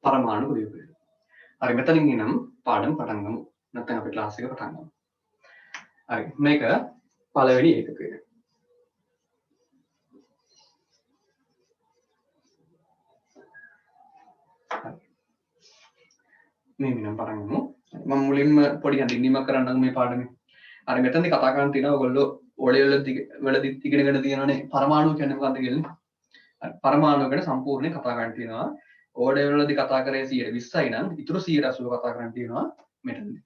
පරමාණු ව්‍යුහය. හරි මෙතනින් එනම් පාඩම් පටන් ගමු. නැත්නම් අපි ක්ලාස් එක පටන් ගමු. හරි මේක පළවෙනි ඒකකය. මේ මිනම් පටන් ගමු. මම මුලින්ම පොඩි හඳුන්වීමක් කරන්නම් මේ පාඩමේ. හරි මෙතනදී කතා කරන්න තියෙනවා ඔයගොල්ලෝ වලදී ඉගෙනගෙන තියෙනවානේ පරමාණු කියන්නේ මොකක්ද කියලා. හරි පරමාණු ගැන සම්පූර්ණයෙන් කතා කරන්න තියෙනවා. වලදී කතා කරේ 120යි නම් ඊටු 180 කතා කරන්න තියෙනවා මෙතනදී.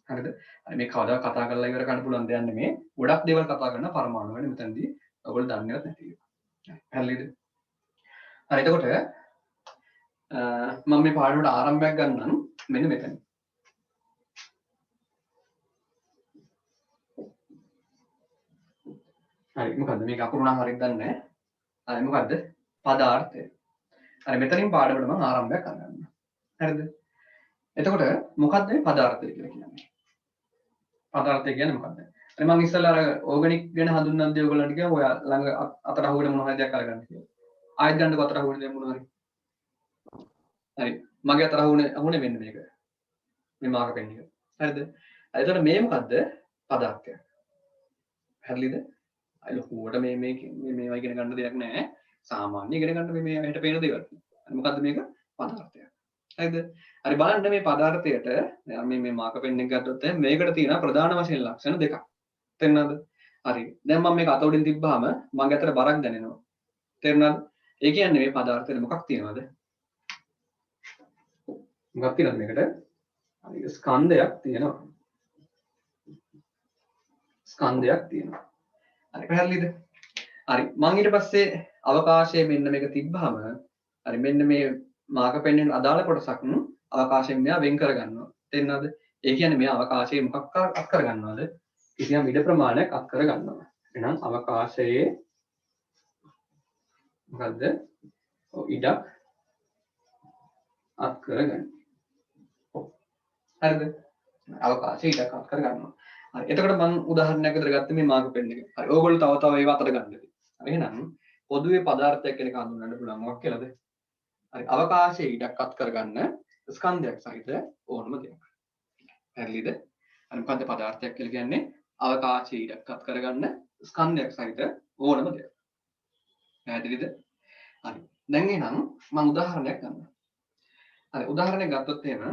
හරිද? හරි මේ කවදා කතා කරලා ඉවර කරන්න පුළුවන් දෙයක් නෙමෙයි. ගොඩක් දේවල් කතා කරන පරමාණු ගැන මෙතනදී ඔයගොල්ලෝ දන්නේවත් නැති ඒවා. හරිද? හරි එතකොට මම මේ පාඩමට ආරම්භයක් ගන්නම් මෙන්න මෙතන. හරි මොකද්ද මේක අකුරු නම් හරියට දන්නේ නැහැ. හරි මොකද්ද? පදාර්ථය. හරි මෙතනින් පාඩමට මම ආරම්භයක් ගන්නවා. හරිද? එතකොට මොකද්ද මේ පදාර්ථය කියලා කියන්නේ? පදාර්ථය කියන්නේ මොකද්ද? හරි මම ඉස්සෙල්ලා අර ඕගනික් ගැන හඳුන්වන්න දී ඔයගොල්ලන්ට කිව්වා ඔය ළඟ අතට අහුවෙන මොන හරි දෙයක් අරගන්න කියලා. ආයෙත් ගන්නකො අතට අහුවෙන දෙයක් මොන හරි. හරි මගේ අතට අහුනේ මෙන්න මේක. මේ මාක පෙන් එක. හරිද? එතකොට මේ මොකද්ද? පදාර්ථයක්. හරිද? අය ලොකුවට මේවා ඉගෙන ගන්න දෙයක් නැහැ. සාමාන්‍ය ඉගෙන ගන්න මේ හැට පේන දේවල්. මොකද්ද මේක? පදාර්ථයක්. හරිද? හරි බලන්න මේ පදාර්ථයට දැන් මේ මාක පෙන් එක ගත්තොත් මේකට තියෙන ප්‍රධාන වශයෙන් ලක්ෂණ දෙකක්. තේරුණාද? හරි. දැන් මම මේක අත උඩින් තිබ්බාම මගේ අතට බරක් දැනෙනවා. තේරුණාද? ඒ කියන්නේ මේ පදාර්ථෙට මොකක් තියෙනවද? මොකක් තියෙනවද මේකට? හරි ස්කන්ධයක් තියෙනවා. ස්කන්ධයක් තියෙනවා. හරි පැහැදිලිද? හරි මම ඊට පස්සේ අවකාශයේ මෙන්න මේක තිබ්බහම හරි මෙන්න මේ මාක පෙන්වන අදාළ කොටසක් අවකාශයෙන් මෙයා වෙන් කර ගන්නවා. තේරුණාද? ඒ කියන්නේ මෙයා අවකාශයේ මොකක් අත් කර ගන්නවද? කිසියම් ඉඩ ප්‍රමාණයක් අත් කර ගන්නවා. එහෙනම් අවකාශයේ මොකද්ද? ඉඩක් අත් කර ගන්න. හරිද? අවකාශයේ ඉඩක් අත් කර ගන්නවා. හරි එතකොට මම උදාහරණයක් විතර ගත්තේ මේ මාක පෙන් එක. හරි ඕගොල්ලෝ තව ඒවා අතට ගන්නද? හරි එහෙනම් පොදුවේ පදාර්ථයක් කියන එක හඳුන්වන්න පුළුවන් මොකක් කියලාද? හරි අවකාශයේ ඉඩක් අත් කරගන්න ස්කන්ධයක් සහිත ඕනම දෙයක්. පැහැදිලිද? හරි මොකද්ද පදාර්ථයක් කියලා කියන්නේ? අවකාශයේ ඉඩක් අත් කරගන්න ස්කන්ධයක් සහිත ඕනම දෙයක්. පැහැදිලිද? හරි. දැන් එහෙනම් මම උදාහරණයක් ගන්නවා. හරි උදාහරණයක් ගත්තොත් එහෙම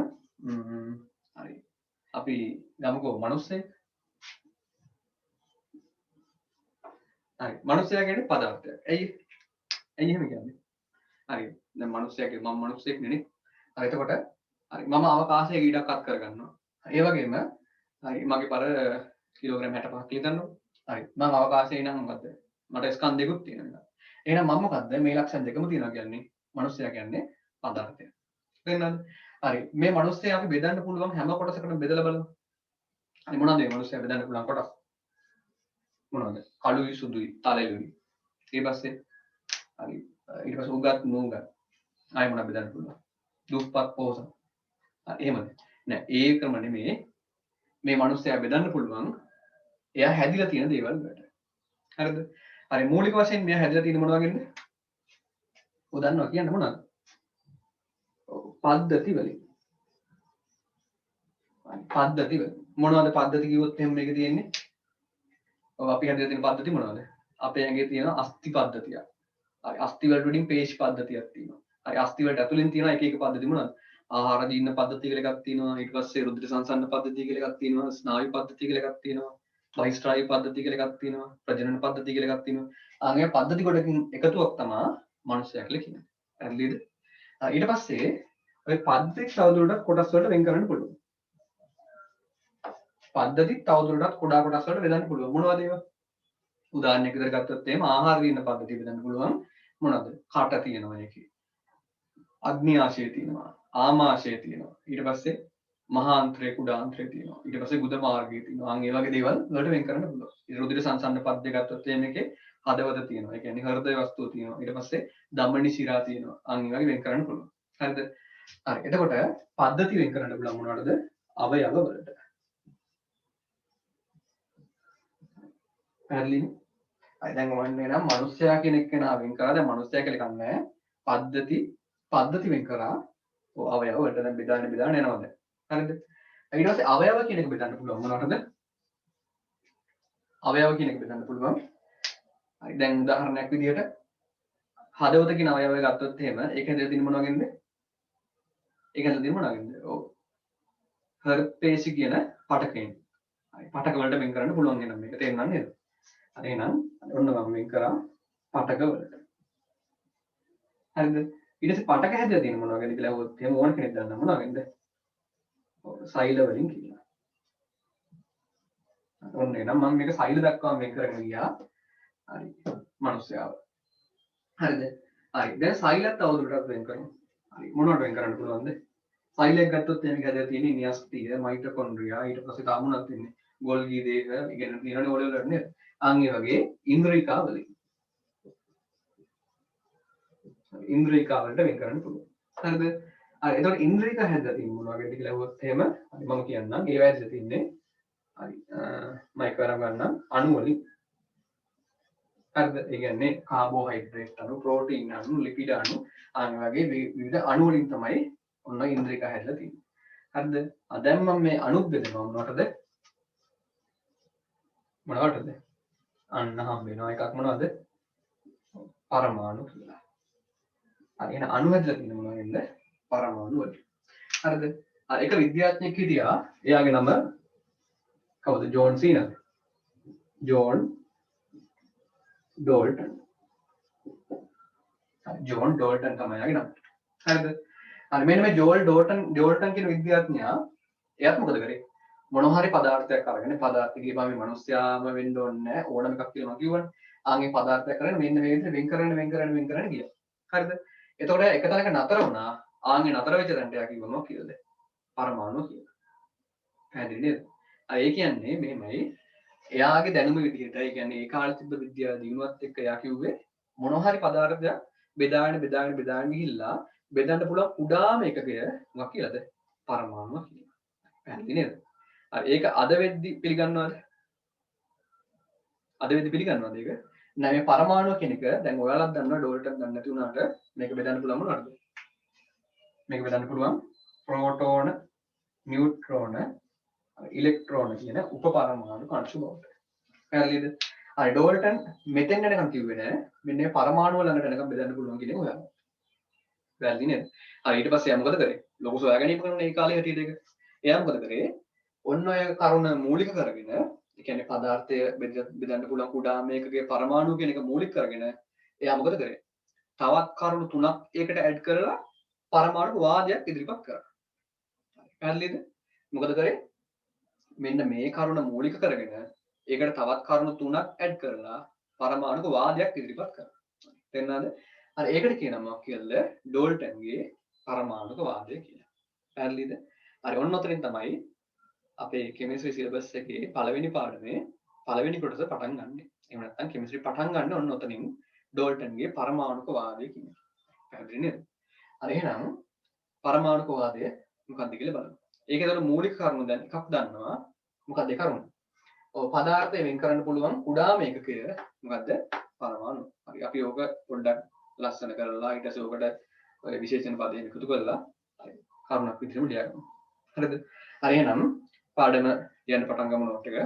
හරි අපි ගමුකෝ මිනිස්සෙක්. හරි මිනිස්සයා කියන්නේ පදාර්ථයක්. ඇයි එහෙම කියන්නේ? හරි දැන් මිනිස්සයාගේ මම මිනිස්සෙක් නෙනේ. හරි එතකොට හරි මම අවකාශයේ ඉඩක් අත් කරගන්නවා. ඒ වගේම හරි මගේ බර කිලෝග්‍රෑම් 65ක් කියලා ගන්නවා. හරි මම අවකාශයේ නම් මොකද්ද? මට ස්කන්ධයකුත් තියෙනවා. එහෙනම් මම මොකද්ද මේ ලක්ෂණ දෙකම තියෙනවා කියන්නේ? මිනිස්සයා කියන්නේ පදාර්ථයක්. තේරුණාද? හරි මේ මිනිස්සයා අපි බෙදන්න පුළුවන් හැම කොටසකටම බෙදලා බලමු. හරි මොනවද මේ මිනිස්සයා බෙදන්න පුළුවන් කොටස්? මොනවද? කළුයි සුදුයි තලෙලුයි. ඊට පස්සේ හරි ඊට පස්සේ උගත් නූගත් ආයෙ මොනවද බෙදන්න පුළුවන්? දුප්පත් පොහොසත්. එහෙමද? නෑ ඒකම නෙමෙයි මේ මිනිස්සයා බෙදන්න පුළුවන් එයා හැදිලා තියෙන දේවල් වලට. හරිද? හරි මූලික වශයෙන් මෙයා හැදිලා තියෙන මොන වගේද? ඔය දන්නවා කියන්න මොනවද? පද්ධති වලින්. පද්ධති වලින්. මොනවද පද්ධති කිව්වොත් එහෙනම් මේක තියෙන්නේ? ඔව් අපි හැදිලා තියෙන පද්ධති මොනවද? අපේ ඇඟේ තියෙන අස්ථි පද්ධතියක්. හරි අස්ථි වලට වලින් පේශි පද්ධතියක් තියෙනවා. හරි අස්ථි වලට ඇතුලෙන් තියෙන එක එක පද්ධති මොනවද? ආහාර ජීර්ණ පද්ධතිය කියලා එකක් තියෙනවා. ඊට පස්සේ රුධිර සංසරණ පද්ධතිය කියලා එකක් තියෙනවා. ස්නායු පද්ධතිය කියලා එකක් තියෙනවා. බහිස්ත්‍රායු පද්ධතිය කියලා එකක් තියෙනවා. ප්‍රජනන පද්ධතිය කියලා එකක් තියෙනවා. ආන්ගේ පද්ධති කොටකින් එකතුවක් තමයි මනුස්සයා කියලා කියන්නේ. හරිද? ඊට පස්සේ ඔය පද්ධති තවදුරටත් කොටස් වලට වෙන් කරන්න පුළුවන්. පද්ධති තවදුරටත් කුඩා කොටස් වලට බෙදන්න පුළුවන්. මොනවද ඒවා? උදාහරණයක් විදිහට ගත්තොත් එහෙම ආහාර ජීර්ණ පද්ධතිය බෙදන්න පුළුවන්. මොනවද? කට තියෙනවා ඒකේ. අග්න්‍යාශය තියෙනවා. ආමාශය තියෙනවා. ඊට පස්සේ මහාන්ත්‍රය කුඩාන්ත්‍රය තියෙනවා. ඊට පස්සේ ගුද මාර්ගය තියෙනවා. අන් ඒ වගේ දේවල් වලට වෙන් කරන්න පුළුවන්. රුධිර සංසරණ පද්ධතිය ගත්තොත් එහෙම එකේ හදවත තියෙනවා. ඒ කියන්නේ හෘදය වස්තුව තියෙනවා. ඊට පස්සේ ධමනි ශිරා තියෙනවා. අන් ඒ වගේ වෙන් කරන්න පුළුවන්. හරිද? හරි. එතකොට පද්ධති වෙන් කරන්න පුළුවන් මොනවටද? අවයව වලට. පැහැදිලිනේ? හරි දැන් ඔයන්නේ නම් මිනිස්සයා කියන එක නා වෙන් කරා. දැන් මිනිස්සයා කියලා එකක් නැහැ. පද්ධති වෙන් කරා. ඔව් අවයව වලට දැන් බෙදාගෙන යනවා දැන්. හරිද? ඊට පස්සේ අවයව කියන එක බෙදන්න පුළුවන් මොනවටද? අවයව කියන එක බෙදන්න පුළුවන්. හරි දැන් උදාහරණයක් විදිහට හදවත කියන අවයවය ගත්තොත් එහෙම ඒක හැදලා තියෙන මොනවගෙන්ද? ඒක හැදලා තියෙන මොනවගෙන්ද? ඔව්. හර්පේසි කියන පටකයෙන්. හරි පටක වලට වෙන් කරන්න පුළුවන් එනම් මේක තේරුණා නේද? හරි එහෙනම් ඔන්න මම වෙන් කරා පටක වලට. හරිද? ඊට පස්සේ පටක හැදලා තියෙන මොනවගෙන්ද කියලා අහුවොත් එහෙම ඕන කෙනෙක් දන්නා මොනවගෙන්ද? ඔව් සෛල වලින් කියලා. ඔන්න එහෙනම් මම මේක සෛල දක්වාම වෙන් කරගෙන ගියා. හරි. මිනිස්යාව. හරිද? හරි. දැන් සෛලත් තවදුරටත් වෙන් කරමු. හරි. මොනවට වෙන් කරන්න පුළුවන්ද? සෛලයක් ගත්තොත් එහෙනම් හැදලා තියෙන්නේ නියස්තිය, මයිටොකොන්ඩ්‍රියා, ඊට පස්සේ තව මොනවද තියෙන්නේ? ගොල්ගී දේහ, ඉගෙන තියෙනනේ ඔය වල නේද? අන් ඒ වගේ ඉන්ද්‍රිකා වලින්. ඉන්ද්‍රිකා වලට වෙන් කරන්න පුළුවන්. හරිද? හරි. එතකොට ඉන්ද්‍රිකා හැදලා තියෙන්නේ මොනවද කියලා අහුවොත් එහෙම හරි මම කියන්නම්. ඒවා හැදලා තින්නේ හරි මම කරා ගන්නම් අණු වලින්. හරිද? ඒ කියන්නේ කාබෝහයිඩ්‍රේට් අණු, ප්‍රෝටීන් අණු, ලිපිඩ අණු ආන් වගේ විවිධ අණු වලින් තමයි ඔන්න ඉන්ද්‍රිකා හැදලා තියෙන්නේ. හරිද? දැන් මම මේ අණුත් බෙදනවා මොනවටද? මොනවටද? අන්න හම්බ වෙනවා එකක් මොනවද? පරමාණු කියලා. හරි එහෙනම් අණු හැදලා තියෙන මොනවද? පරමාණු වලින්. හරිද? හරි එක විද්‍යාඥයෙක් හිටියා. එයාගේ නම කවුද? ජෝන් සීනර්. John Dalton. ජෝන් ඩෝල්ටන් තමයි යාගේ නම. හරිද? හරි මෙන්න මේ ඩෝල්ටන් කියන විද්‍යාඥයා එයාත් මොකද කරේ? මොනවා හරි පදාර්ථයක් අරගෙන පදාර්ථ කියපුවා මේ මිනිස්යාම වෙන්න ඕනේ නැහැ ඕනම එකක් කියලා මම කිව්වනේ. ආන්ගේ පදාර්ථයක් කරගෙන මෙන්න මේ විදිහට වෙන් කරන්න ගියා. හරිද? එතකොට එක තැනක නතර වුණා. ආන්ගේ නතර වෙච්ච තැනට යා කිව්වම කියලාද? පරමාණු කියලා. පැහැදිලි නේද? ඒ කියන්නේ මෙහෙමයි. එයාගේ දැනුම විදිහට ඒ කියන්නේ ඒ කාලේ තිබ්බ විද්‍යාව දිනුවත් එක්ක එයා කිව්වේ මොනවා හරි පදාර්ථයක් බෙදාගෙන ගිහිල්ලා බෙදන්න පුළුවන් කුඩාම එකකය මොකක් කියලාද? පරමාණුව කියලා. පැහැදිලි නේද? හරි ඒක අද වෙද්දි පිළිගන්නවද? අද වෙද්දි පිළිගන්නවද ඒක? නෑ මේ පරමාණුව කියන එක දැන් ඔයාලත් දන්නවා ඩෝල්ටන් දන්නේ නැති වුණාට මේක බෙදන්න පුළුවන් මොනවද? මේක බෙදන්න පුළුවන් ප්‍රෝටෝන, නියුට්‍රෝන, ඉලෙක්ට්‍රෝන කියන උපපරමාණු අංශු බවට. පැහැදිලිද? හරි ඩෝල්ටන් මෙතෙන් යනකම් කිව්වේ නෑ මෙන්න මේ පරමාණුව ළඟට යනකම් බෙදන්න පුළුවන් කියන එක හොයන්න. වැරදි නේද? හරි ඊට පස්සේ එයා මොකද කරේ? ලොකු සොයාගැනීම් කරන ඒ කාලේ හැටියට ඒක. එයා මොකද කරේ? ඔන්න ඔය කරුණ මූලික කරගෙන ඒ කියන්නේ පදාර්ථය බෙදන්න පුළුවන් කුඩාම එකකේ පරමාණු කියන එක මූලික කරගෙන එයා මොකද කරේ? තවත් කරුණු තුනක් ඒකට ඇඩ් කරලා පරමාණු වාදයක් ඉදිරිපත් කරා. පැහැදිලිද? මොකද කරේ? මෙන්න මේ කරුණ මූලික කරගෙන ඒකට තවත් කරුණු තුනක් ඇඩ් කරලා පරමාණු වාදයක් ඉදිරිපත් කරා. තේරුණාද? හරි ඒකට කියනවා මොකක්ද කියලා ඩෝල්ටන්ගේ පරමාණු වාදය කියලා. පැහැදිලිද? හරි ඔන්න ඔතනින් තමයි අපේ කෙමිස්ට්‍රි සිලබස් එකේ පළවෙනි පාඩමේ පළවෙනි කොටස පටන් ගන්න. එහෙම නැත්නම් කෙමිස්ට්‍රි පටන් ගන්න ඔන්න ඔතනින් ඩෝල්ටන්ගේ පරමාණු වාදය කියන එක. පැහැදිලි නේද? හරි එහෙනම් පරමාණු වාදය මොකක්ද කියලා බලමු. ඒකේ දර මූලික කරුණු දැන් එකක් දන්නවා. මොකක්ද ඒ කරුණ? ඔව් පදාර්ථය වෙන් කරන්න පුළුවන් කුඩාම එකකය මොකද්ද? පරමාණු. හරි අපි ඕක පොඩ්ඩක් ලස්සන කරලා ඊට පස්සේ ඕකට ඔය විශේෂණ පදයෙන් එකතු කරලා හරි කරුණක් විදිහටම ලියගමු. හරිද? හරි එහෙනම් පාඩම ලියන්න පටන් ගමු නෝට් එක.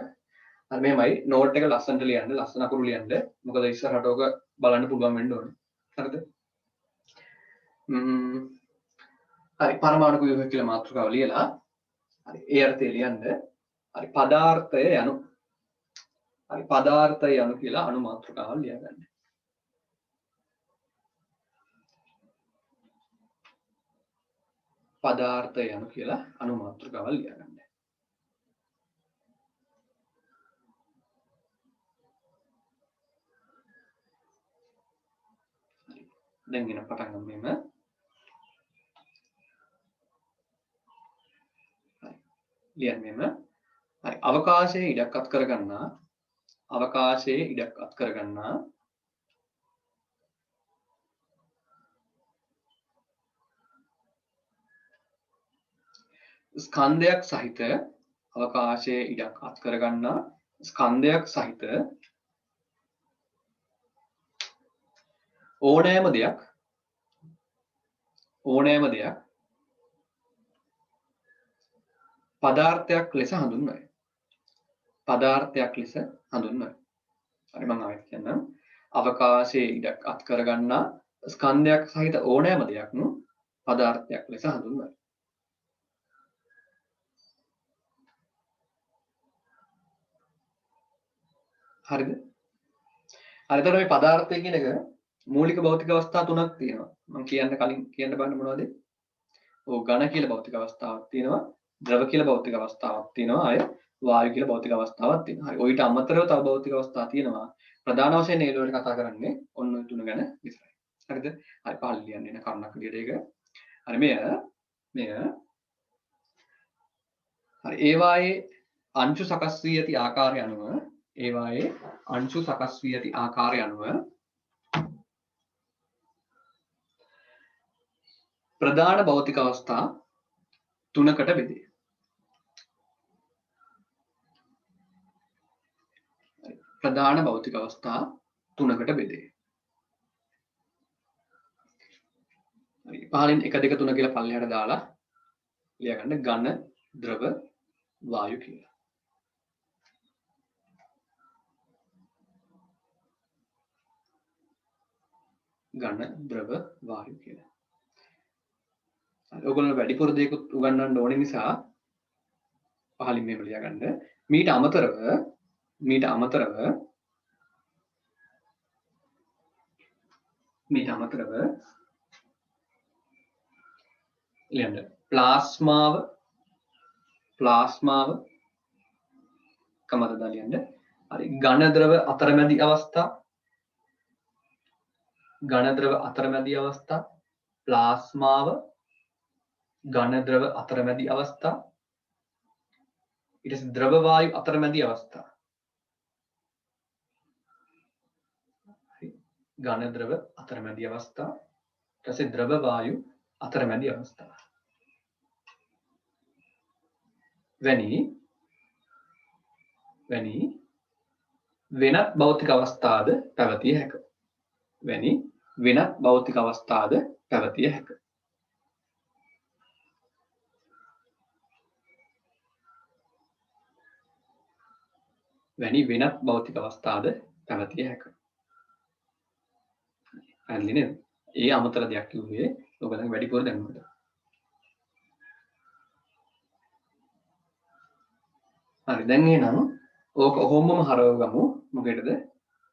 හරි මෙහෙමයි නෝට් එක ලස්සනට ලියන්න, ලස්සන අකුරු ලියන්න. මොකද ඉස්සරහට ඕක බලන්න පුළුවන් වෙන්න ඕනේ. හරිද? හරි පරමාණු ව්‍යුහය කියලා මාතෘකාව ලියලා හරි ඒ අර්ථය ලියන්න. හරි පදාර්ථය යනු හරි පදාර්ථය යනු කියලා අණු මාතෘකාව ලියගන්න. පදාර්ථය යනු කියලා අණු මාතෘකාව ලියගන්න. දැන් එන පටන් ගමු මෙහෙම. හරි ලියන්න මෙහෙම. හරි අවකාශයේ ඉඩක් අත් කරගන්නා ස්කන්ධයක් සහිත අවකාශයේ ඉඩක් අත් කරගන්නා ස්කන්ධයක් සහිත ඕනෑම දෙයක් පදාර්ථයක් ලෙස හඳුන්වයි. පදාර්ථයක් ලෙස හඳුන්වයි. හරි මම ආයෙත් කියන්නම්. අවකාශයේ ඉඩක් අත් කරගන්නා ස්කන්ධයක් සහිත ඕනෑම දෙයක් පදාර්ථයක් ලෙස හඳුන්වයි. හරිද? හරිද මේ පදාර්ථය කියන එක මූලික භෞතික අවස්ථා තුනක් තියෙනවා. මම කලින් කියන්න බලන්න මොනවද? ඔව් ඝන කියලා භෞතික අවස්ථාවක් තියෙනවා. ද්‍රව කියලා භෞතික අවස්ථාවක් තියෙනවා. අය වායු කියලා භෞතික අවස්ථාවක් තියෙනවා. හරි. ඔයිට අමතරව තව භෞතික අවස්ථා තියෙනවා. ප්‍රධාන වශයෙන් මේ වලට කතා කරන්නේ ඔන්න ඔය තුන ගැන විතරයි. හරිද? හරි පහළ ලියන්න එන කරුණක් විදියට ඒක. හරි මෙය හරි ඒවායේ අංශු සකස් වී ඇති ආකාරය අනුව ප්‍රධාන භෞතික අවස්ථා තුනකට බෙදේ. ප්‍රධාන භෞතික අවස්ථා තුනකට බෙදේ. හරි පහලින් 1 2 3 කියලා පල්ලෙහාට දාලා ලියගන්න ඝන ද්‍රව වායු කියලා. ඝන ද්‍රව වායු කියලා. හරි ඔයගොල්ලෝ වැඩිපුර දේකුත් උගන්වන්න ඕනේ නිසා පහලින් මේක ලියගන්න. මීට අමතරව ලියන්න ප්ලාස්මාව කමද ලියන්න. හරි ඝන ද්‍රව අතරමැදි අවස්ථා ප්ලාස්මාව ඝන ද්‍රව අතරමැදි අවස්ථා ඊට පස්සේ ද්‍රව වායු අතරමැදි අවස්ථා. හරි ඝන ද්‍රව අතරමැදි අවස්ථා ඊට පස්සේ ද්‍රව වායු අතරමැදි අවස්ථා. වැනි වෙනත් භෞතික අවස්ථාද පැවතිය හැක. වැනි වෙනත් භෞතික අවස්ථාද පැවතිය හැක. වැනි වෙනත් භෞතික අවස්ථාද පැවතිය හැක. හරිද නේද? ඒ අමතර දෙයක් කිව්වේ ඔයගොල්ලන් වැඩිපුර දැනුමට. හරි දැන් එහෙනම් ඕක ඔහොමම හරවගමු මොකේද?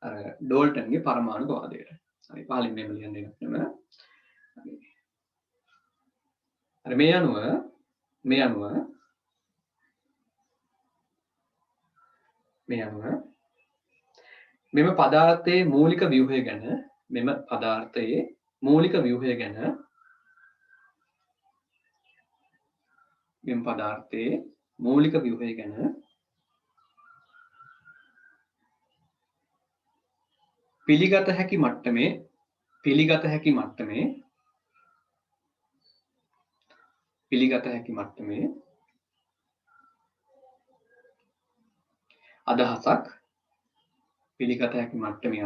අර ඩෝල්ටන්ගේ පරමාණු වාදයට. හරි පහලින් මේක ලියන්න දෙන්න. හරි මේ අනුව මෙම පදාර්ථයේ මූලික ව්‍යුහය ගැන පිළිගත හැකි මට්ටමේ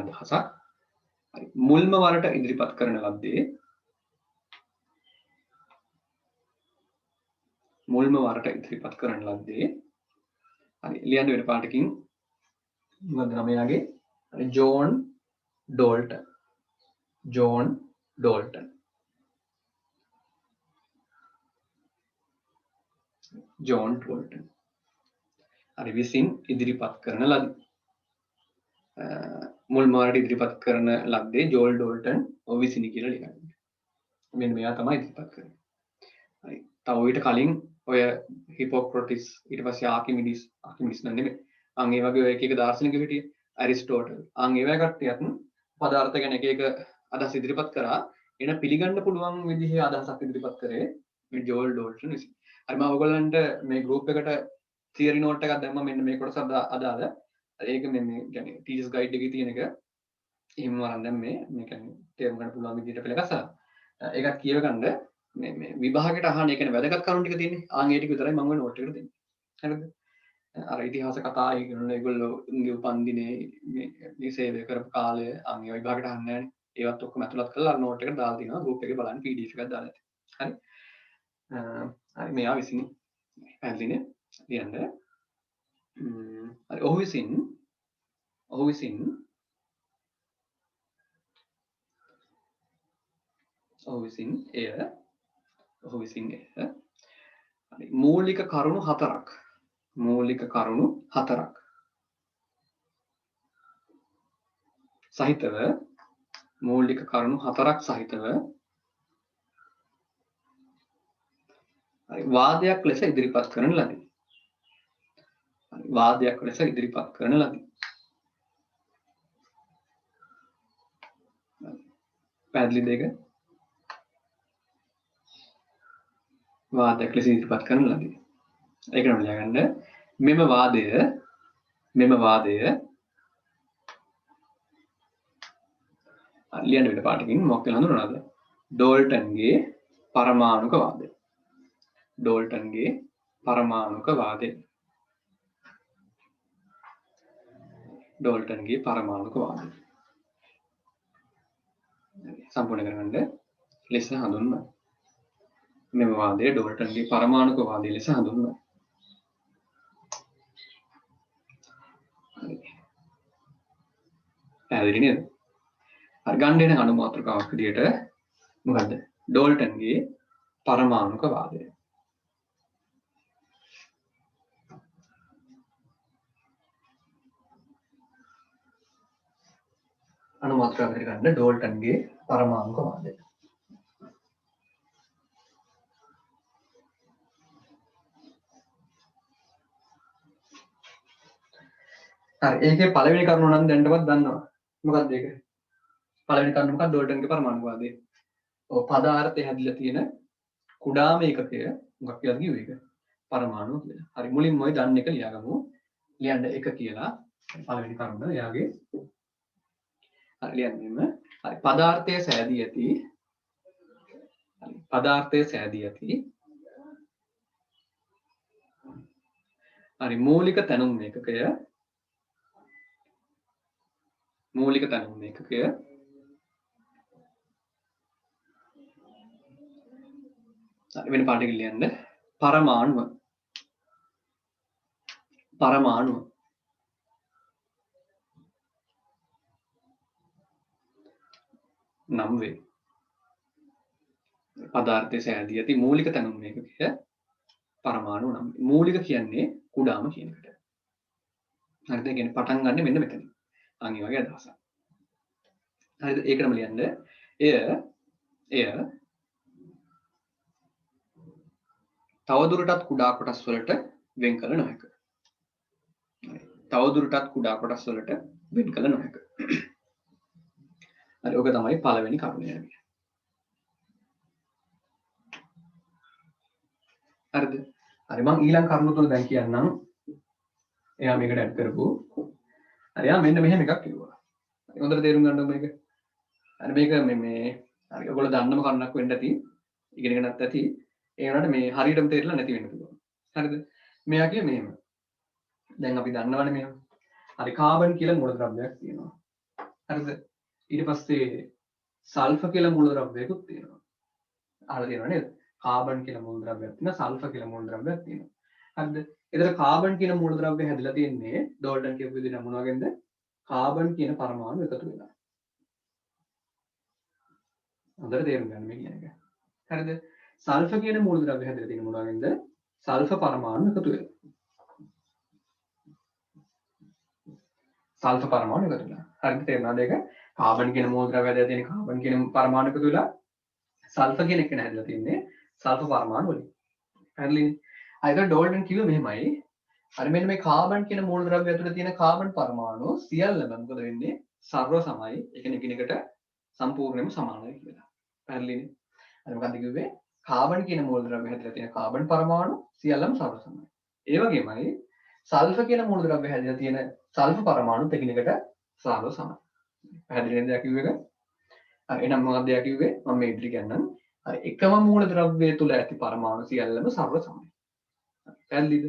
අදහසක් හරි මුල්ම වරට ඉදිරිපත් කරන ලද්දේ හරි ලියන්න වෙන පාටකින් මොකද නම යාගේ ජෝන් ඩෝල්ටන් හරි විසින් ඉදිරිපත් කරන ලද මුල්ම වරට ඉදිරිපත් කරන ලද්දේ ජෝල් ඩෝල්ටන් විසිනි කියලා ලියන්න. මෙන්න මෙයා තමයි ඉදිරිපත් කරන්නේ. හරි තව ඊට කලින් ඔය හිපොක්‍රටිස් ඊට පස්සේ ආකිමිඩිස් නම් නෙමෙයි. අන් ඒ වගේ ඔය එක දාර්ශනිකයෝ හිටියේ ඇරිස්ටෝටල්. අන් ඒ වගේ කට්ටියත් පදාර්ථ ගැන එක අදහස් ඉදිරිපත් කරා. එන පිළිගන්න පුළුවන් විදිහේ අදහසක් ඉදිරිපත් කරේ මේ ජෝල් ඩෝල්ටන් විසින්. හරි මම ඔයගොල්ලන්ට මේ ගෲප් එකට තියරි නෝට් එකක් දැම්මම මෙන්න මේ කොටස අදාළ. ඒක මේ කියන්නේ ටීචර්ස් ගයිඩ් එකේ තියෙන එක. එහෙම වරන් දැන් මේ කියන්නේ තේරුම් ගන්න පුළුවන් විදිහට පෙළගසලා. ඒකත් කියව ගන්න මේ විභාගයට අහන්න ඒ කියන්නේ වැදගත් කරුණු ටික තියෙන්නේ. ආන් ඒ ටික විතරයි මම ඔය නෝට් එකට දෙන්නේ. හරිද? අර ඉතිහාස කතා ඒගොල්ලෝගේ උපන්දිනේ මේ සේවය කරපු කාලය ආන් ඒ විභාගයට අහන්න නැහැ. ඒවත් ඔක්කොම ඇතුළත් කරලා නෝට් එකට දාලා තිනවා. ගෲප් එකේ බලන්න PDF එකක් දාලා තියෙනවා. හරි. හරි මෙයා විසින් පැහැදිලිනේ. ලියන්න. හරි ඔහු විසින් එය හරි මූලික කරුණු හතරක් සහිතව හරි වාදයක් ලෙස ඉදිරිපත් කරන ලදී. පැහැදිලිද ඒක? වාදයක් ලෙස ඉදිරිපත් කරන ලදී. ඒක නම් ලියගන්න. මෙම වාදය ලියන්න වෙන පාටකින් මොකක් කියලා හඳුනනවද? ඩෝල්ටන්ගේ පරමාණුක වාදය. සම්පූර්ණ කරගන්න ලෙස හඳුන්වනවා. මෙම වාදය ඩෝල්ටන්ගේ පරමාණුක වාදය ලෙස හඳුන්වනවා. පැහැදිලි නේද? හරි ගන්න දෙන අණු මාත්‍රකාවක් විදියට මොකද්ද? ඩෝල්ටන්ගේ පරමාණුක වාදය. අණු මාත්‍රාව විදියට ගන්න ඩෝල්ටන්ගේ පරමාණුක වාදය. හරි ඒකේ පළවෙනි කරුණ නම් දැන්නවත් දන්නවා. මොකක්ද ඒක? පළවෙනි කරුණ මොකක්ද? ඩෝල්ටන්ගේ පරමාණු වාදය. ඔව් පදාර්ථය හැදිලා තියෙන කුඩාම ඒකකය මොකක් කියලාද කිව්වේ ඒක? පරමාණු කියලා. හරි මුලින්ම ඔය දන්න එක ලියාගමු. ලියන්න එක කියලා පළවෙනි කරුණ එයාගේ. හරි ලියන්නෙම හරි පදාර්ථය සෑදී ඇති හරි මූලික තැනුම් ඒකකය වෙන පාඩකින් ලියන්න පරමාණුව නම් වේ. පදාර්ථය සෑදී ඇති මූලික තැනුම් ඒකකය පරමාණු නම්. මූලික කියන්නේ කුඩාම කියන එකට. හරිද? ඒ කියන්නේ පටන් ගන්න මෙන්න මෙතන. අන් ඒ වගේ අදහසක්. හරිද? ඒකටම ලියන්න. එය තවදුරටත් කුඩා කොටස් වලට වෙන් කළ නොහැක. හරි ඔක තමයි පළවෙනි කරුණ යන්නේ. හරිද? හරි මම ඊළඟ කරුණ තුන දැන් කියන්නම්. එයා මේකට ඇඩ් කරපු. හරි යා මෙන්න මෙහෙම එකක් කිව්වා. හරි හොඳට තේරුම් ගන්න ඕනේ මේක. හරි මේක මේ හරි ඔයගොල්ලෝ දන්නම කරුණක් වෙන්න ඇති. ඉගෙනගෙන නැත් ඇති. ඒ වුණාට මේ හරියටම තේරෙලා නැති වෙන්න පුළුවන්. හරිද? මෙයා කියේ මෙහෙම. දැන් අපි දන්නවනේ මෙහෙම. හරි කාබන් කියලා මූලද්‍රව්‍යයක් තියෙනවා. හරිද? ඊට පස්සේ සල්ෆර් කියලා මූලද්‍රව්‍යයකුත් තියෙනවා. අහලා තියෙනව නේද? කාබන් කියලා මූලද්‍රව්‍යයක් තියෙනවා, සල්ෆර් කියලා මූලද්‍රව්‍යයක් තියෙනවා. හරිද? ඒතර කාබන් කියන මූලද්‍රව්‍ය හැදිලා තියෙන්නේ ඩෝල්ටන් කියපු විදිහට මොන වගේද? කාබන් කියන පරමාණු එකතු වෙලා. හොඳට තේරුම් ගන්න මේ කියන එක. හරිද? සල්ෆර් කියන මූලද්‍රව්‍ය හැදිලා තියෙන්නේ මොන වගේද? සල්ෆර් පරමාණු එකතු වෙලා. සල්ෆර් පරමාණු එකතු වෙලා. හරිද? තේරුණාද ඒක? කාබන් කියන මූලද්‍රව්‍ය හැදිලා තියෙන්නේ කාබන් කියන පරමාණු එකතු වෙලා. සල්ෆර් කියන එක නේ හැදිලා තියෙන්නේ සල්ෆර් පරමාණු වලින්. හරිද? අයිද ඩෝල්ටන් කිව්වේ මෙහෙමයි. හරි මෙන්න මේ කාබන් කියන මූලද්‍රව්‍ය ඇතුලේ තියෙන කාබන් පරමාණු සියල්ලම මොකද වෙන්නේ? සර්ව සමයි. ඒ කියන්නේ එකිනෙකට සම්පූර්ණයෙන්ම සමානයි කියලා. පැහැදිලිනේ? හරි මොකක්ද කිව්වේ? කාබන් කියන මූලද්‍රව්‍ය හැදිලා තියෙන කාබන් පරමාණු සියල්ලම සර්ව සමයි. ඒ වගේමයි සල්ෆර් කියන මූලද්‍රව්‍ය හැදිලා තියෙන සල්ෆර් පරමාණුත් එකිනෙකට සර්ව සමයි. පැහැදිලි නේද කිව්ව එක? හරි එහෙනම් මොකක්ද කිව්වේ? මම මේ ඉදිරි කියන්නම්. හරි එකම මූලද්‍රව්‍ය තුල ඇති පරමාණු සියල්ලම සර්ව සමයි. පැහැදිලිද?